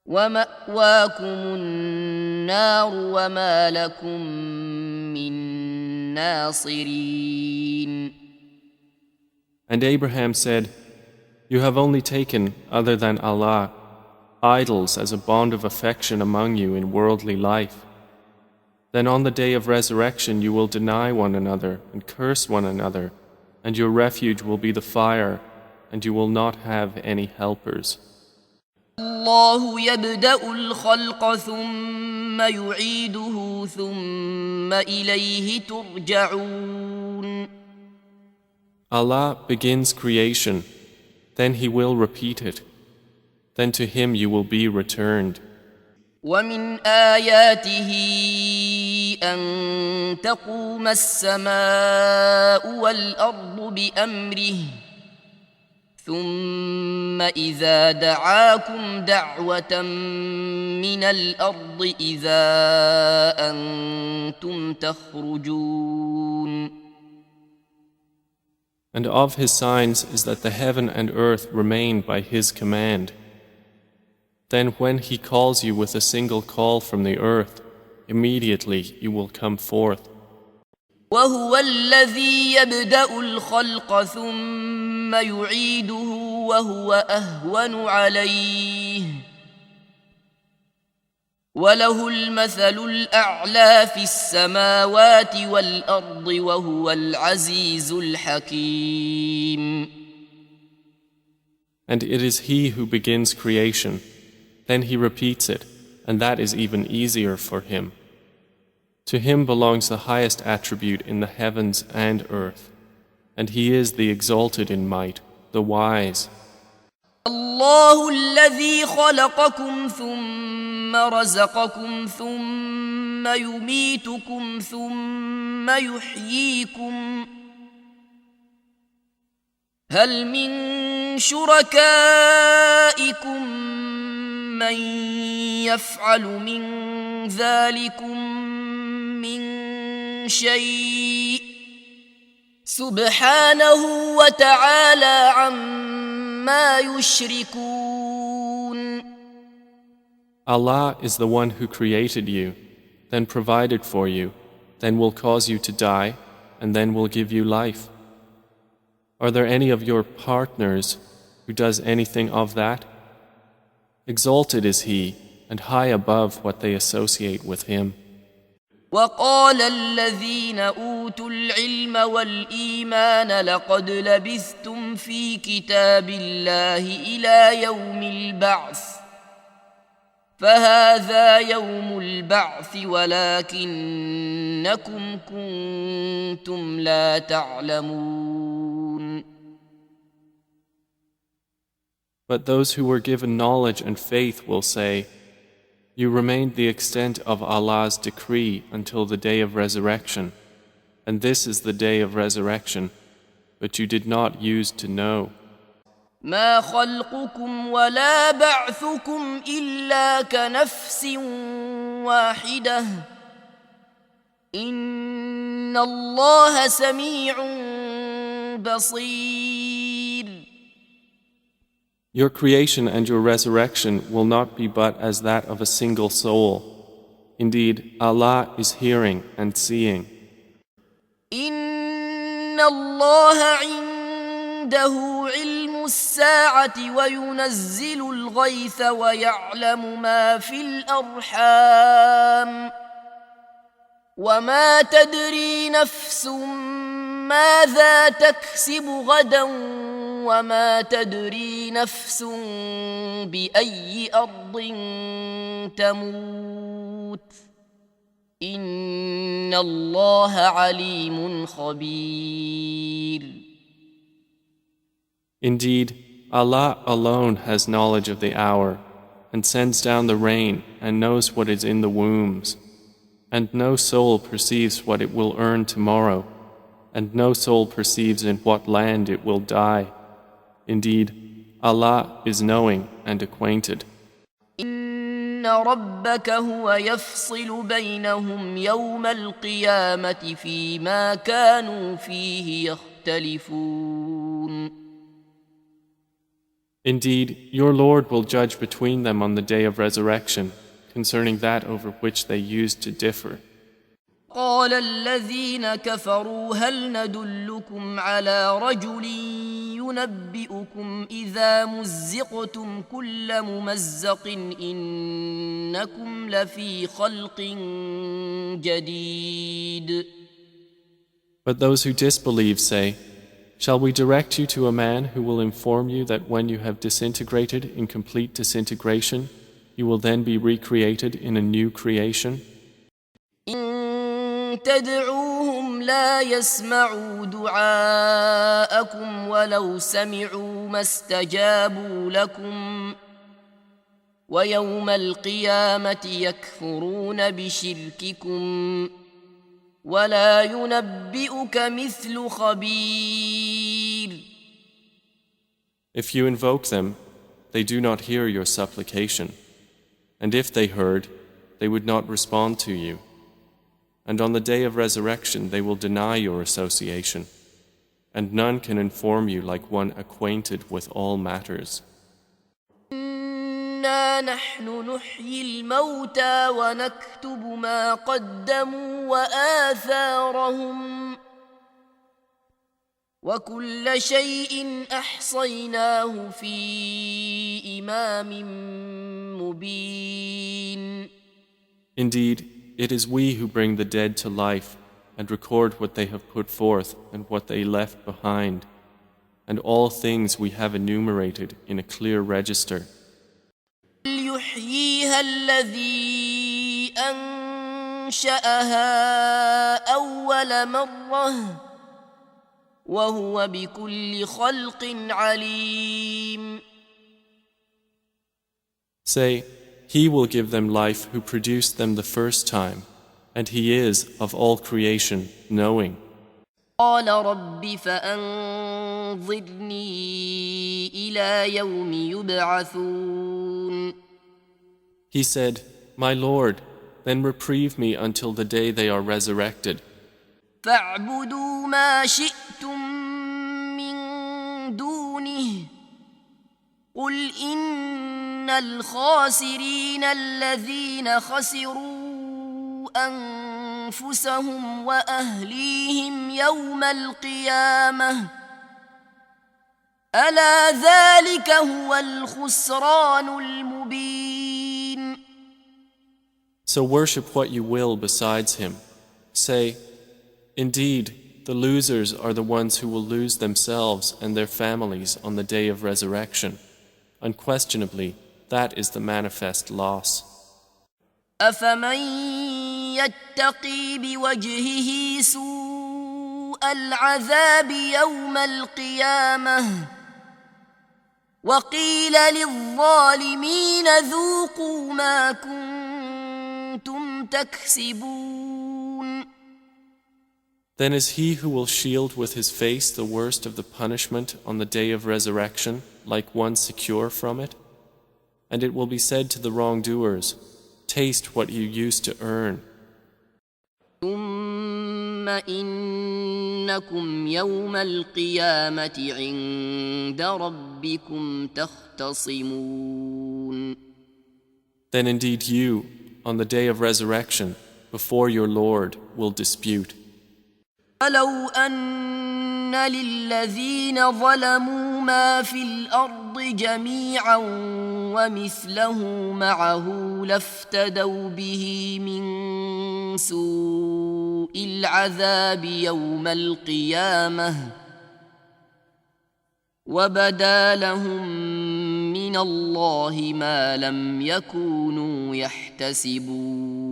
ومأواكم النار وما لكم من ناصرين. And Abraham said, You have only taken, other than Allah, idols as a bond of affection among you in worldly life. Then on the day of resurrection you will deny one another and curse one another, and your refuge will be the fire, and you will not have any helpers. الله يبدأ الخلق ثم يعيده ثم إليه ترجعون. Allah begins creation, then He will repeat it. Then to Him you will be returned. ومن آياته أن تقوم السماء والأرض بأمره ثم إذا دعاكم دعوة من الأرض إذا أنتم تخرجون. And of His signs is that the heaven and earth remain by His command. Then when He calls you with a single call from the earth, immediately you will come forth. وهو الذي يبدأ الخلق ثم يعيده وهو أهون عليه وله المثل الأعلى في السماوات والأرض وهو العزيز الحكيم. And it is He who begins creation, then He repeats it, and that is even easier for Him. To Him belongs the highest attribute in the heavens and earth, and He is the exalted in might, the wise. الله الذي خلقكم ثم رزقكم ثم يميتكم ثم يحييكم هل من شركائكم من يفعل من ذلكم من شيء سبحانه وتعالى عما يشركون. Allah is the one who created you, then provided for you, then will cause you to die, and then will give you life. Are there any of your partners who does anything of that? Exalted is He, and high above what they associate with Him. وقال الذين أوتوا العلم والإيمان لقد لبثتم في كتاب الله إلى يوم البعث فهذا يوم البعث ولكنكم كنتم لا تعلمون. But those who were given knowledge and faith will say, You remained the extent of Allah's decree until the day of resurrection, and this is the day of resurrection, but you did not use to know. ما خلقكم ولا بعثكم إلا كنفس واحدة إن الله سميع بصير. Your creation and your resurrection will not be but as that of a single soul. Indeed, Allah is hearing and seeing. إن الله عنده علم الساعة وينزل الغيث ويعلم ما في الأرحام وما تدري نفس ماذا تكسب غدا وما تدري نفس بأي أرض تموت إن الله عليم خبير. Indeed, Allah alone has knowledge of the hour and sends down the rain and knows what is in the wombs. And no soul perceives what it will earn tomorrow, and no soul perceives in what land it will die. Indeed, Allah is knowing and acquainted. إن ربك هو يفصل بينهم يوم القيامة فيما كانوا فيه يختلفون. Indeed, your Lord will judge between them on the day of resurrection concerning that over which they used to differ. قال الذين كفروا هل ندلكم على رجل ينبئكم إذا مزقتم كل ممزق إنكم لفي خلق جديد. But those who disbelieve say, Shall we direct you to a man who will inform you that when you have disintegrated in complete disintegration, you will then be recreated in a new creation? إن تدعوهم لا يسمعوا دعاءكم ولو سمعوا ما استجابوا لكم ويوم القيامة يكفرون بشرككم ولا ينبئك مثل خبير. If you invoke them, they do not hear your supplication. And if they heard, they would not respond to you. And on the day of resurrection they will deny your association. And none can inform you like one acquainted with all matters. إنا نحن نحيي الموتى ونكتب ما قدموا وآثارهم وكل شيء أحصيناه في إمام مبين. Indeed, it is we who bring the dead to life and record what they have put forth and what they left behind, and all things we have enumerated in a clear register. يحييها الذي أنشأها أول مرة وهو بكل خلق عليم. Say, He will give them life who produced them the first time, and He is of all creation knowing. قال رب فأنظرني إلى يوم يبعثون. He said, My Lord, then reprieve me until the day they are resurrected. فاعبدوا ما شئتم من دونه قل إن الخاسرين الذين خسروا أنفسهم وأهليهم يوم القيامة ألا ذلك هو الخسران المبين. So worship what you will besides Him. Say, Indeed, the losers are the ones who will lose themselves and their families on the day of resurrection. Unquestionably, that is the manifest loss. أفمن يتقي بوجهه سوء العذاب يوم القيامة وقيل للظالمين ذوقوا ما كنتم تكسبون. Then is he who will shield with his face the worst of the punishment on the day of resurrection like one secure from it? And it will be said to the wrongdoers, Taste what you used to earn. ثم إنكم يوم القيامة عند ربكم تختصمون. Then indeed you, on the day of resurrection, before your Lord, will dispute. ولو أن للذين ظلموا ما في الأرض جميعا ومثله معه لافتدوا به من سوء العذاب يوم القيامة وبدا لهم من الله ما لم يكونوا يحتسبون.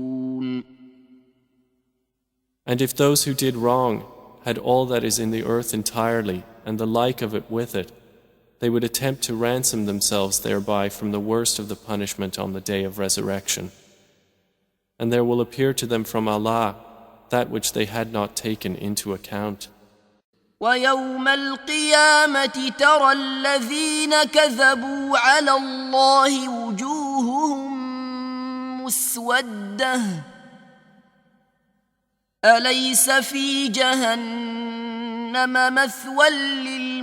And if those who did wrong had all that is in the earth entirely and the like of it with it, they would attempt to ransom themselves thereby from the worst of the punishment on the day of resurrection. And there will appear to them from Allah that which they had not taken into account. ويوم القيامة ترى الذين كذبوا على الله وجوههم مسودة أليس في جهنم مثوى للمتكبرين.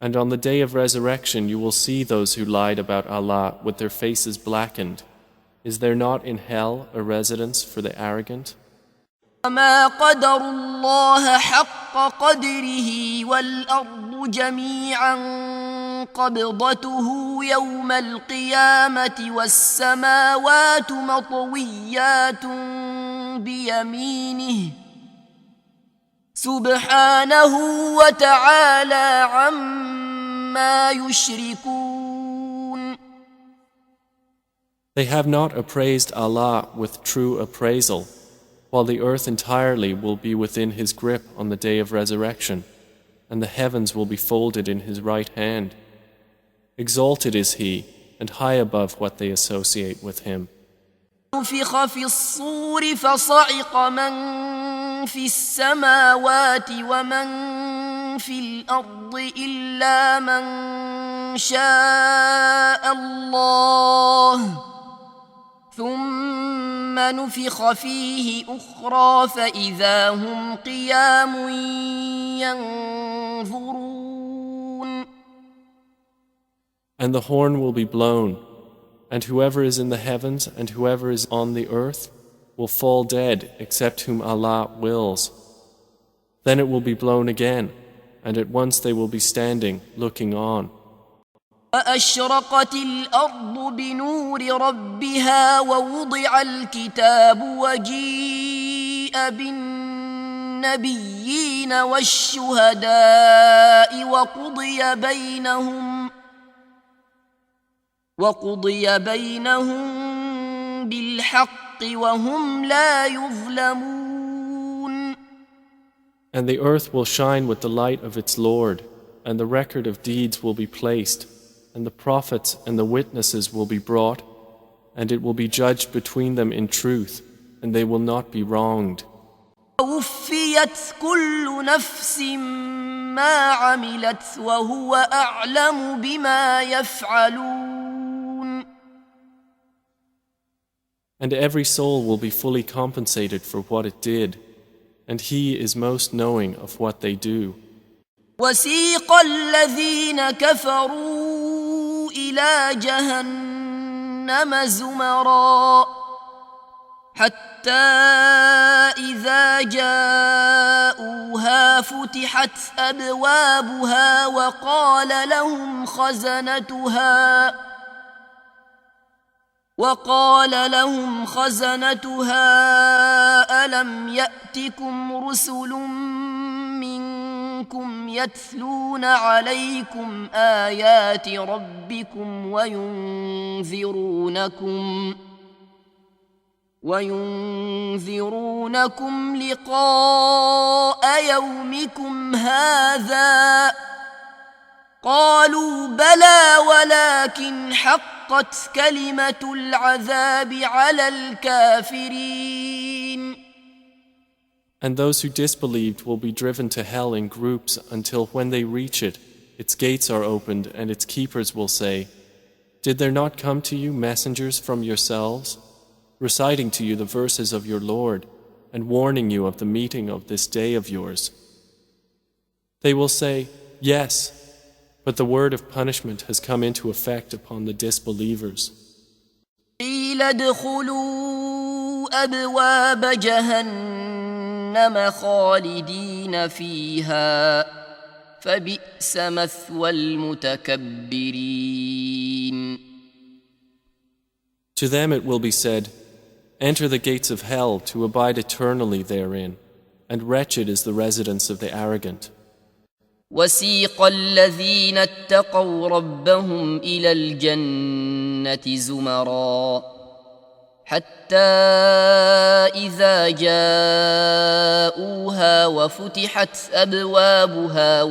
And on the day of resurrection you will see those who lied about Allah with their faces blackened. Is there not in hell a residence for the arrogant? وما قدر الله حق قدره والأرض جميعا قبضته يوم القيامة والسماوات مطويات بيمينه سبحانه وتعالى عما يشركون. They have not appraised Allah with true appraisal, while the earth entirely will be within His grip on the day of resurrection, and the heavens will be folded in His right hand. Exalted is He, and high above what they associate with Him. نفخ في الصور فصعق من في السماوات ومن في الأرض إلا من شاء الله ثم نفخ فيه أخرى فإذا هم قيام ينظرون. And the horn will be blown, and whoever is in the heavens and whoever is on the earth will fall dead except whom Allah wills. Then it will be blown again, and at once they will be standing, looking on. وأشرقت الأرض بنور ربها ووضع الكتاب وجيء بالنبيين والشهداء وقضي بينهم بالحق وهم لا يظلمون. And the earth will shine with the light of its Lord, and the record of deeds will be placed, and the prophets and the witnesses will be brought, and it will be judged between them in truth, and they will not be wronged. وفيت كل نفس ما عملت وهو أعلم بما يفعلون. And every soul will be fully compensated for what it did, and He is most knowing of what they do. وسيق الذين كفروا إلى جهنم زمرا حتى إذا جاءوها فتحت أبوابها وقال لهم خزنتها ألم يأتكم رسل منكم يتلون عليكم آيات ربكم وينذرونكم لقاء يومكم هذا قالوا بلى ولكن حقت كلمة العذاب على الكافرين. And those who disbelieved will be driven to hell in groups until when they reach it, its gates are opened and its keepers will say, "Did there not come to you messengers from yourselves, reciting to you the verses of your Lord and warning you of the meeting of this day of yours?" They will say, "Yes, but the word of punishment has come into effect upon the disbelievers." قيل ادخلوا أبواب جهنم خالدين فيها فبئس مثوى المتكبرين. To them it will be said, "Enter the gates of hell to abide eternally therein, and wretched is the residence of the arrogant." وسيق الذين اتقوا ربهم إلى الجنة زمرا حتى إذا جاءوها وفتحت أبوابها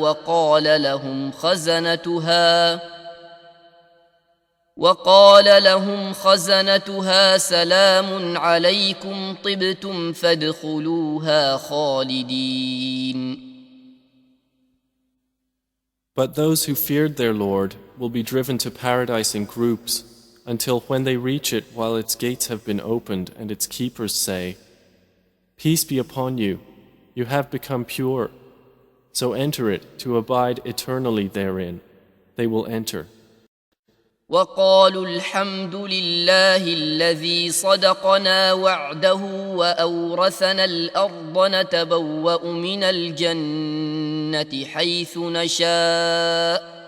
وقال لهم خزنتها سلام عليكم طبتم فادخلوها خالدين. But those who feared their Lord will be driven to paradise in groups until when they reach it while its gates have been opened and its keepers say, "Peace be upon you, you have become pure, so enter it to abide eternally therein." They will enter. وقالوا الحمد لله الذي صدقنا وعده وأورثنا الأرض نتبوأ من الجنة حيث نشاء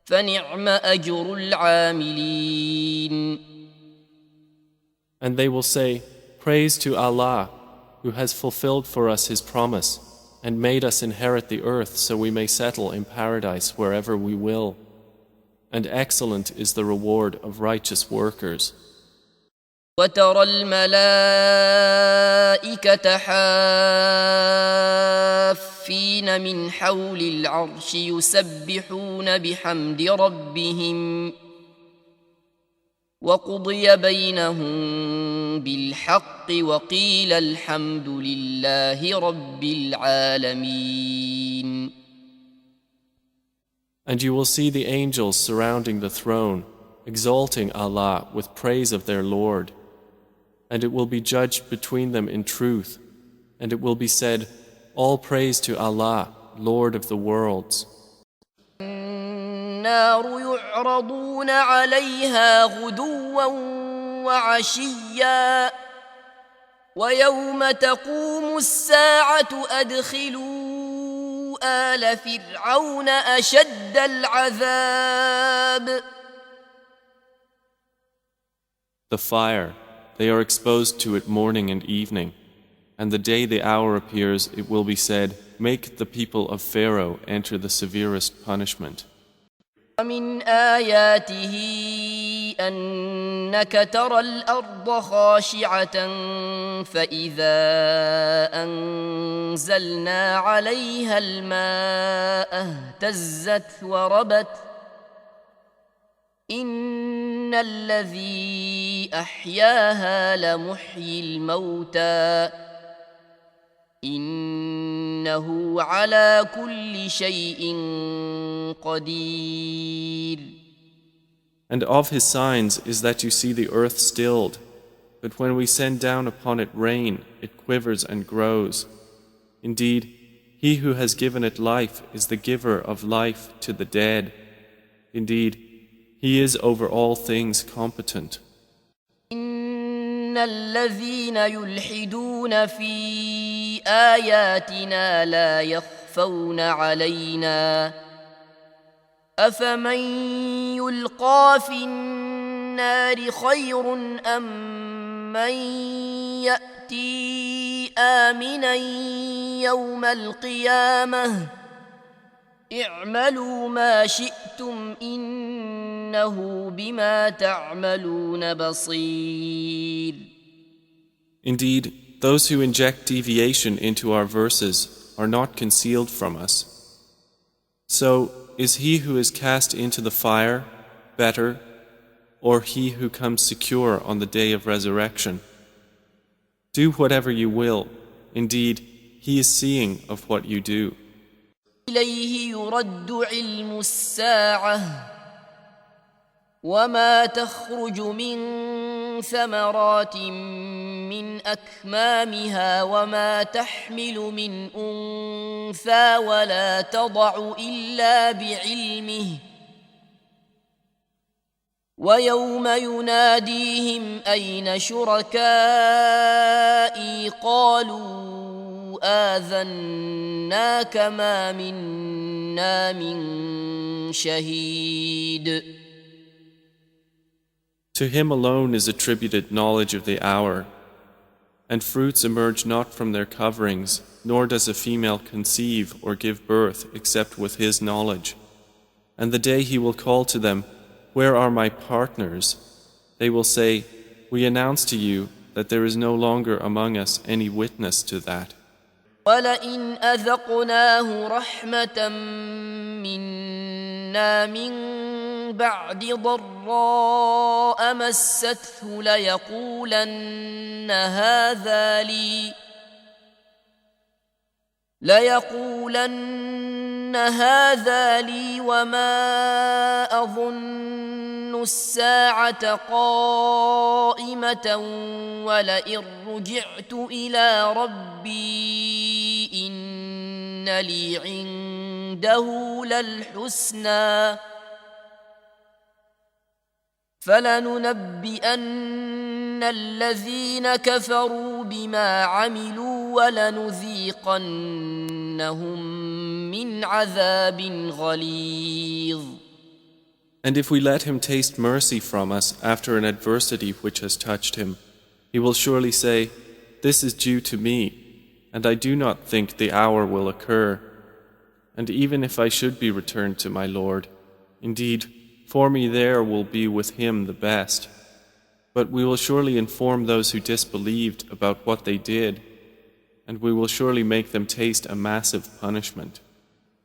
فنعم أجر العاملين. And they will say, "Praise to Allah, who has fulfilled for us His promise and made us inherit the earth so we may settle in paradise wherever we will. And excellent is the reward of righteous workers." وترى الملائكة حافين من حول العرش يسبحون بحمد ربهم وقضي بينهم بالحق وقيل الحمد لله رب العالمين. And you will see the angels surrounding the throne, exalting Allah with praise of their Lord. And it will be judged between them in truth, and it will be said, "All praise to Allah, Lord of the worlds." النار يعرضون عليها غدوا وعشيا ويوم تقوم الساعة أدخلوا آل فرعون أشد العذاب. The fire, they are exposed to it morning and evening, and the day the hour appears it will be said, "Make the people of Pharaoh enter the severest punishment." ومن آياته أنك ترى الأرض خاشعة فإذا أنزلنا عليها الماء اهتزت إن الذي أحياها لمحيي الموتى إنه على كل شيء قدير. And of his signs is that you see the earth stilled, but when we send down upon it rain, it quivers and grows. Indeed, he who has given it life is the giver of life to the dead. Indeed, he is over all things competent. إن الذين يلحدون في آياتنا لا يخفون علينا أفمن يلقى في النار خير أم من يأتي آمنا يوم القيامة اعملوا ما شئتم إنه بما تعملون بصير. Indeed, those who inject deviation into our verses are not concealed from us. So, is he who is cast into the fire better, or he who comes secure on the day of resurrection? Do whatever you will. Indeed, he is seeing of what you do. إليه يرد علم الساعة وما تخرج من ثمرات من أكمامها وما تحمل من أنثى ولا تضع إلا بعلمه ويوم يناديهم أين شركائي قالوا آذناك ما منا من شهيد. To him alone is attributed knowledge of the hour, and fruits emerge not from their coverings, nor does a female conceive or give birth except with his knowledge. And the day he will call to them, "Where are my partners?" They will say, "We announce to you that there is no longer among us any witness to that." ولئن أذقناه رحمة منا من بعد ضراء مسته ليقولن هذا لي وما أظن الساعة قائمة ولئن رجعت إلى ربي إن لي عنده للحسنى فلننبئن الذين كفروا بما عملوا ولنذيقنهم من عذاب غليظ. And if we let him taste mercy from us after an adversity which has touched him, he will surely say, "This is due to me, and I do not think the hour will occur. And even if I should be returned to my Lord, indeed, for me there will be with him the best. But we will surely inform those who disbelieved about what they did, and we will surely make them taste a massive punishment."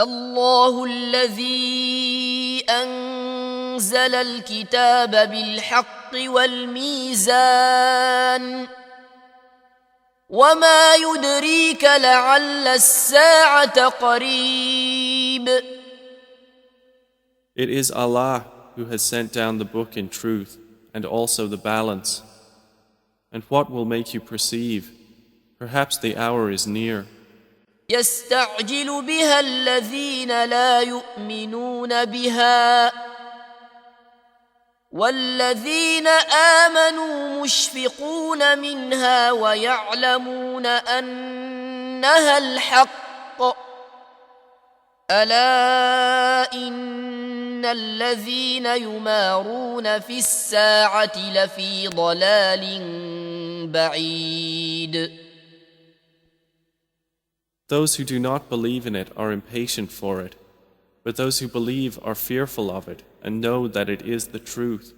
الله الذي أنزل الكتاب بالحق والميزان وما يدريك لعل الساعة قريب. It is Allah who has sent down the book in truth and also the balance. And what will make you perceive? Perhaps the hour is near. يستعجل بها الذين لا يؤمنون بها والذين آمنوا مشفقون منها ويعلمون أنها الحق ألا إن الذين يمارون في الساعة لفي ضلال بعيد. Those who do not believe in it are impatient for it, but those who believe are fearful of it and know that it is the truth.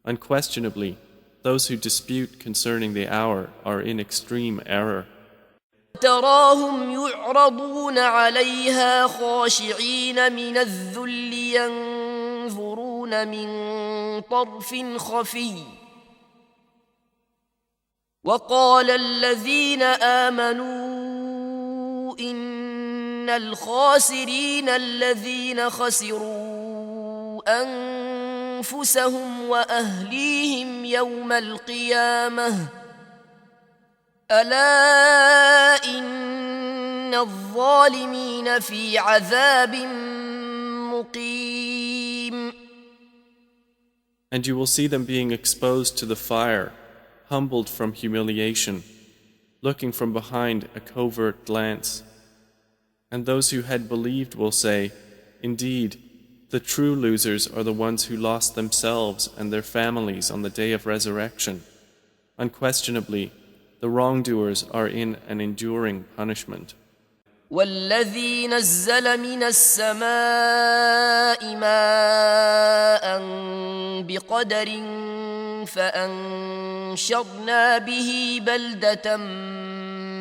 Unquestionably, those who dispute concerning the hour are in extreme error. تراهم يعرضون عليها خاشعين من الذل ينظرون ينظرون من طرف خفي وقال الذين آمنوا إن الخاسرين الذين خسروا أنفسهم وأهليهم يوم القيامة ألا إن الظالمين في عذاب مقيم. And you will see them being exposed to the fire, humbled from humiliation, looking from behind a covert glance. And those who had believed will say, indeed, the true losers are the ones who lost themselves and their families on the day of resurrection. Unquestionably, the wrongdoers are in an enduring punishment. والذي نزل من السماء ماء بقدر فأنشرنا به بلدة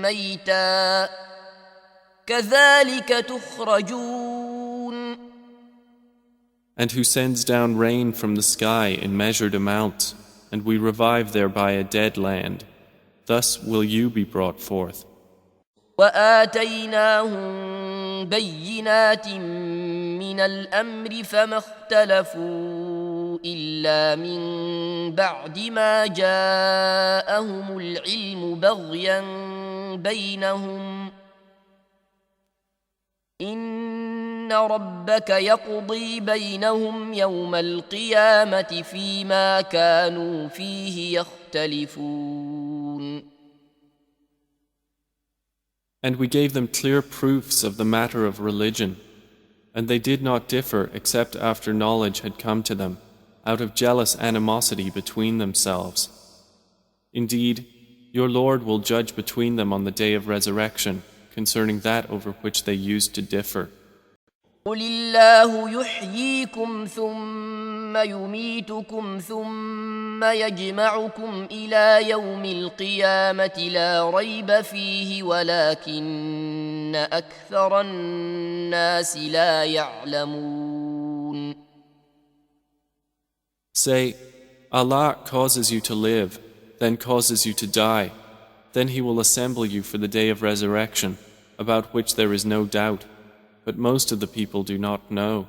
ميتا كذلك تخرجون. And who sends down rain from the sky in measured amounts, and we revive thereby a dead land. Thus will you be brought forth. وآتيناهم بينات من الأمر فما اختلفوا إلا من بعد ما جاءهم العلم بغيا بينهم إن ربك يقضي بينهم يوم القيامة فيما كانوا فيه يختلفون. And we gave them clear proofs of the matter of religion, and they did not differ except after knowledge had come to them, out of jealous animosity between themselves. Indeed, your Lord will judge between them on the day of resurrection concerning that over which they used to differ. قل الله يحييكم ثم يميتكم ثم يجمعكم إلى يوم القيامة لا ريب فيه ولكن أكثر الناس لا يعلمون. Say, Allah causes you to live, then causes you to die. Then He will assemble you for the day of resurrection, about which there is no doubt. But most of the people do not know.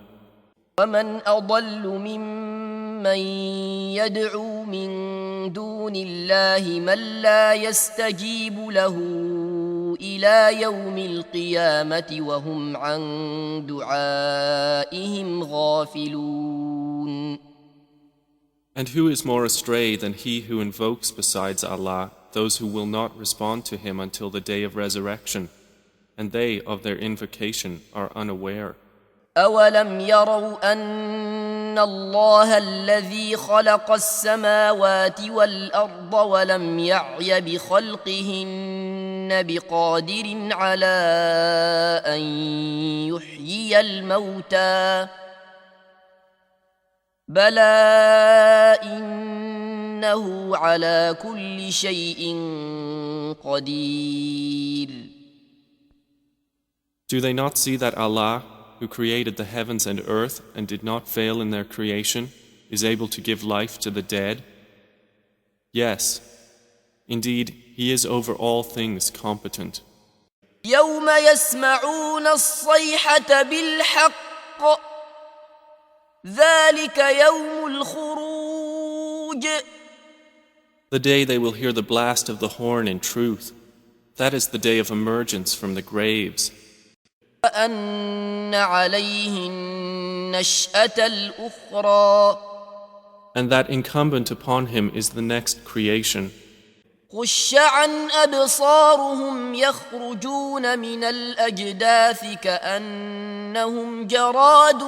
ومن أضل ممن يدعو من دون الله من لا يستجيب له إلى يوم القيامة وهم عن دعائهم غافلون. And who is more astray than he who invokes besides Allah those who will not respond to Him until the day of resurrection? And they of their invocation are unaware. أولم يروا أن الله الذي خلق السماوات والأرض ولم يعي بخلقهن بقادر على أن يحيي الموتى بلى إنه على كل شيء قدير. Do they not see that Allah, who created the heavens and earth and did not fail in their creation, is able to give life to the dead? Yes, indeed, He is over all things competent. يوم يسمعون الصيحة بالحق ذلك يوم الخروج. The day they will hear the blast of the horn in truth, that is the day of emergence from the graves. وأن عليه النشأة الأخرى. And that incumbent upon him is the next creation. خش عن أبصارهم يخرجون من الأجداث كأنهم جراد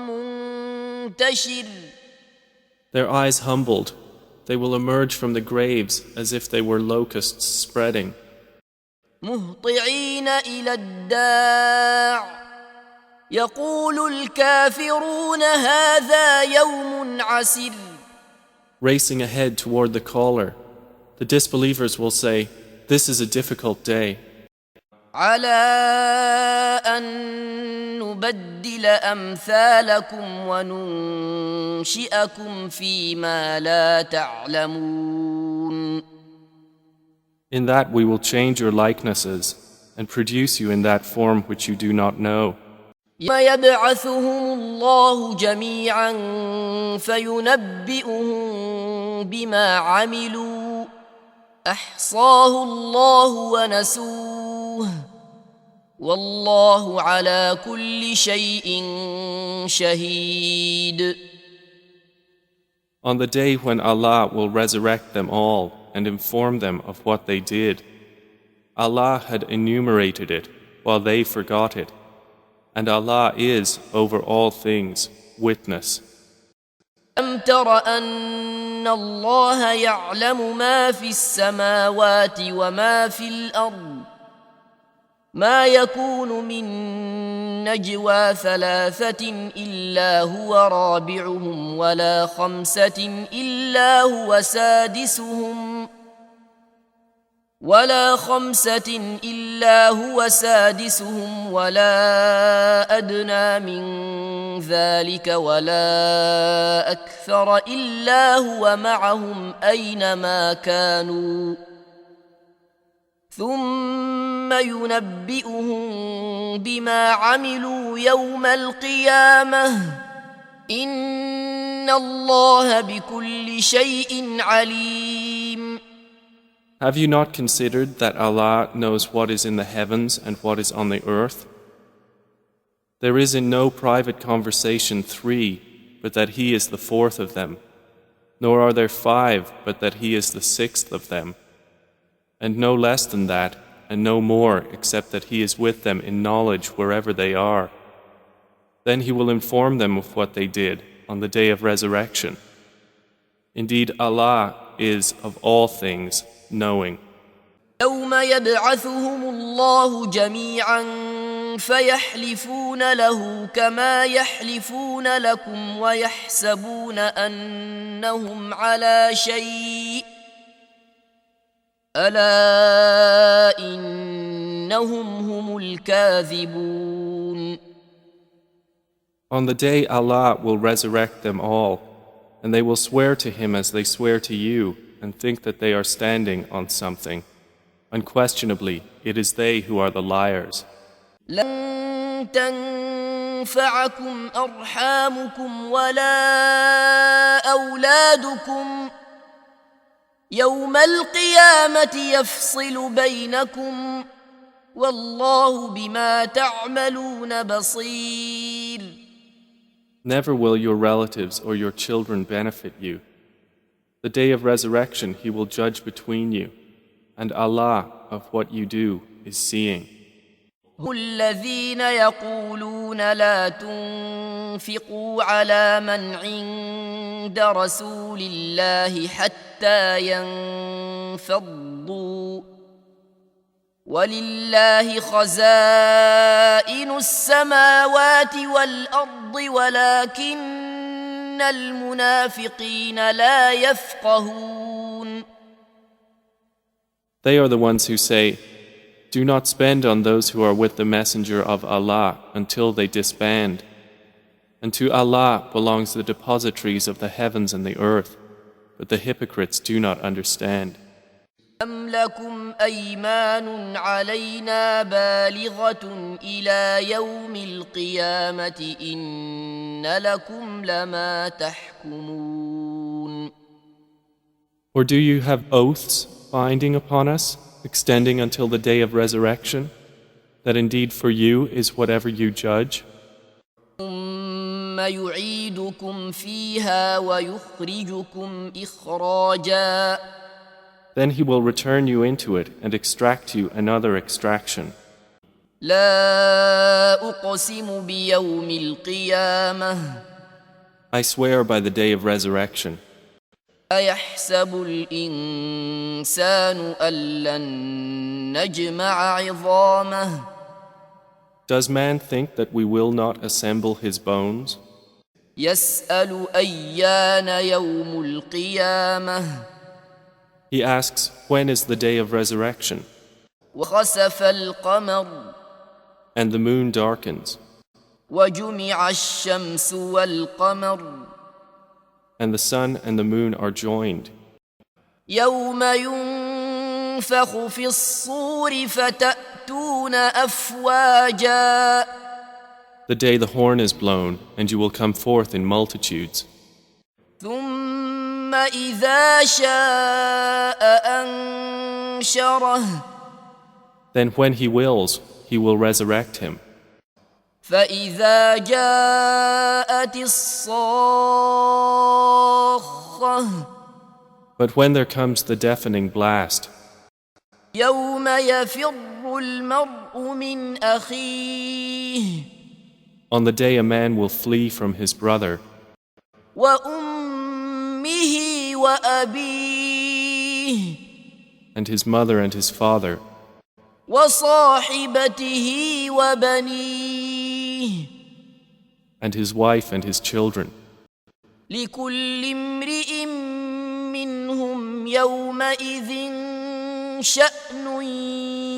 منتشر. Their eyes humbled, they will emerge from the graves as if they were locusts spreading. مهطعين إلى الداع يقول الكافرون هذا يوم عسير. Racing ahead toward the caller, the disbelievers will say, "This is a difficult day." على أن نبدل أمثالكم وننشئكم فيما لا تعلمون. In that we will change your likenesses and produce you in that form which you do not know. يوم يبعثهم الله جميعا فينبئهم بما عملوا أحصاه الله ونسوه والله على كل شيء شهيد. On the day when Allah will resurrect them all and inform them of what they did, Allah had enumerated it while they forgot it, and Allah is over all things witness. ألم تر أن الله يعلم ما في السماوات وما في الأرض ما يكون من نجوى ثلاثة إلا هو رابعهم ولا خمسة إلا هو سادسهم ولا أدنى من ذلك ولا أكثر إلا هو معهم أينما كانوا ثم ينبئهم بما عملوا يوم القيامة إن الله بكل شيء عليم. Have you not considered that Allah knows what is in the heavens and what is on the earth? There is in no private conversation 3, but that He is the 4th of them, nor are there 5, but that He is the 6th of them, and no less than that, and no more, except that He is with them in knowledge wherever they are. Then He will inform them of what they did on the day of resurrection. Indeed, Allah is of all things knowing. يوم يبعثهم الله جميعا فيحلفون له كما يحلفون لكم ويحسبون أنهم على شيء ألا إنهم هم الكاذبون. On the day Allah will resurrect them all, and they will swear to Him as they swear to you, and think that they are standing on something. Unquestionably, it is they who are the liars. لن تنفعكم أرحامكم ولا أولادكم يوم القيامة يفصل بينكم والله بما تعملون بصير. Never will your relatives or your children benefit you. The day of resurrection He will judge between you, and Allah of what you do is seeing. هم الذين يقولون لا تنفقوا على من عند رسول الله حتى ينفضوا ولله خزائن السماوات والأرض ولكن المنافقين لا يفقهون. They are the ones who say, "Do not spend on those who are with the Messenger of Allah until they disband. And to Allah belongs the depositories of the heavens and the earth, but the hypocrites do not understand." أم لكم أيمان علينا بالغة إلى يوم القيامة إن لكم لما تحكمون. Or do you have oaths binding upon us, extending until the day of resurrection, that indeed for you is whatever you judge? ثم يعيدكم فيها ويخرجكم إخراجا. Then He will return you into it and extract you another extraction. لا أقسم بيوم القيامة. I swear by the day of resurrection. أيحسب الإنسان أن لن نجمع عظامه. Does man think that we will not assemble his bones? يسأل أيان يوم القيامة. He asks, when is the day of resurrection? وخسف القمر and the moon darkens, وجمع الشمس والقمر and the sun and the moon are joined, يوم ينفخ في الصور فتأتون أفواجا the day the horn is blown, and you will come forth in multitudes. ثم إذا شاء أنشره Then when he wills, he will resurrect him. فإذا جاءت الصاخة But when there comes the deafening blast, يوم يفر المرء من أخيه on the day a man will flee from his brother, وأمه وأبيه and his mother and his father, وصاحبته وبنيه and his wife and his children. لكل امرئ منهم يومئذ شأن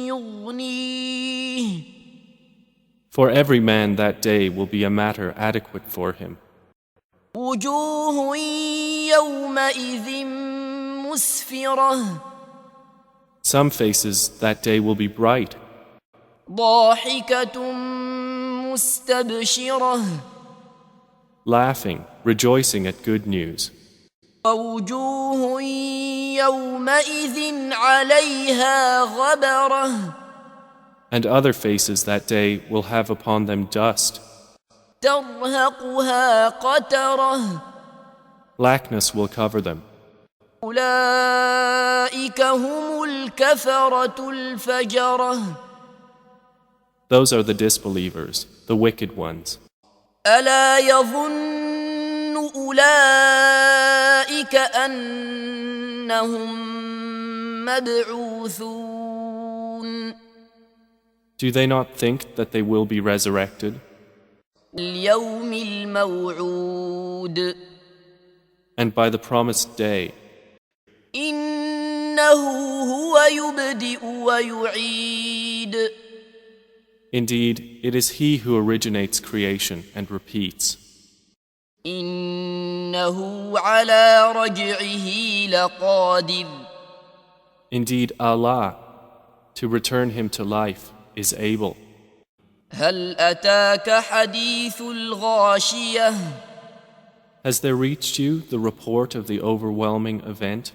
يغنيه For every man that day will be a matter adequate for him. وجوه يومئذ مسفرة Some faces that day will be bright, ضاحكة مستبشرة laughing, rejoicing at good news. ووجوه يومئذ عليها غبرة And other faces that day will have upon them dust. ترهقها قترة Blackness will cover them. أولئك هم الكفرة الفجرة Those are the disbelievers, the wicked ones. ألا يظن أولئك أنهم مبعوثون Do they not think that they will be resurrected? اليوم الموعود And by the promised day, إنه هو يبدئ ويعيد indeed, it is He who originates creation and repeats. إنه على رجعه لقادر Indeed, Allah, to return him to life, is able. هل أتاك حديث الغاشية Has there reached you the report of the overwhelming event?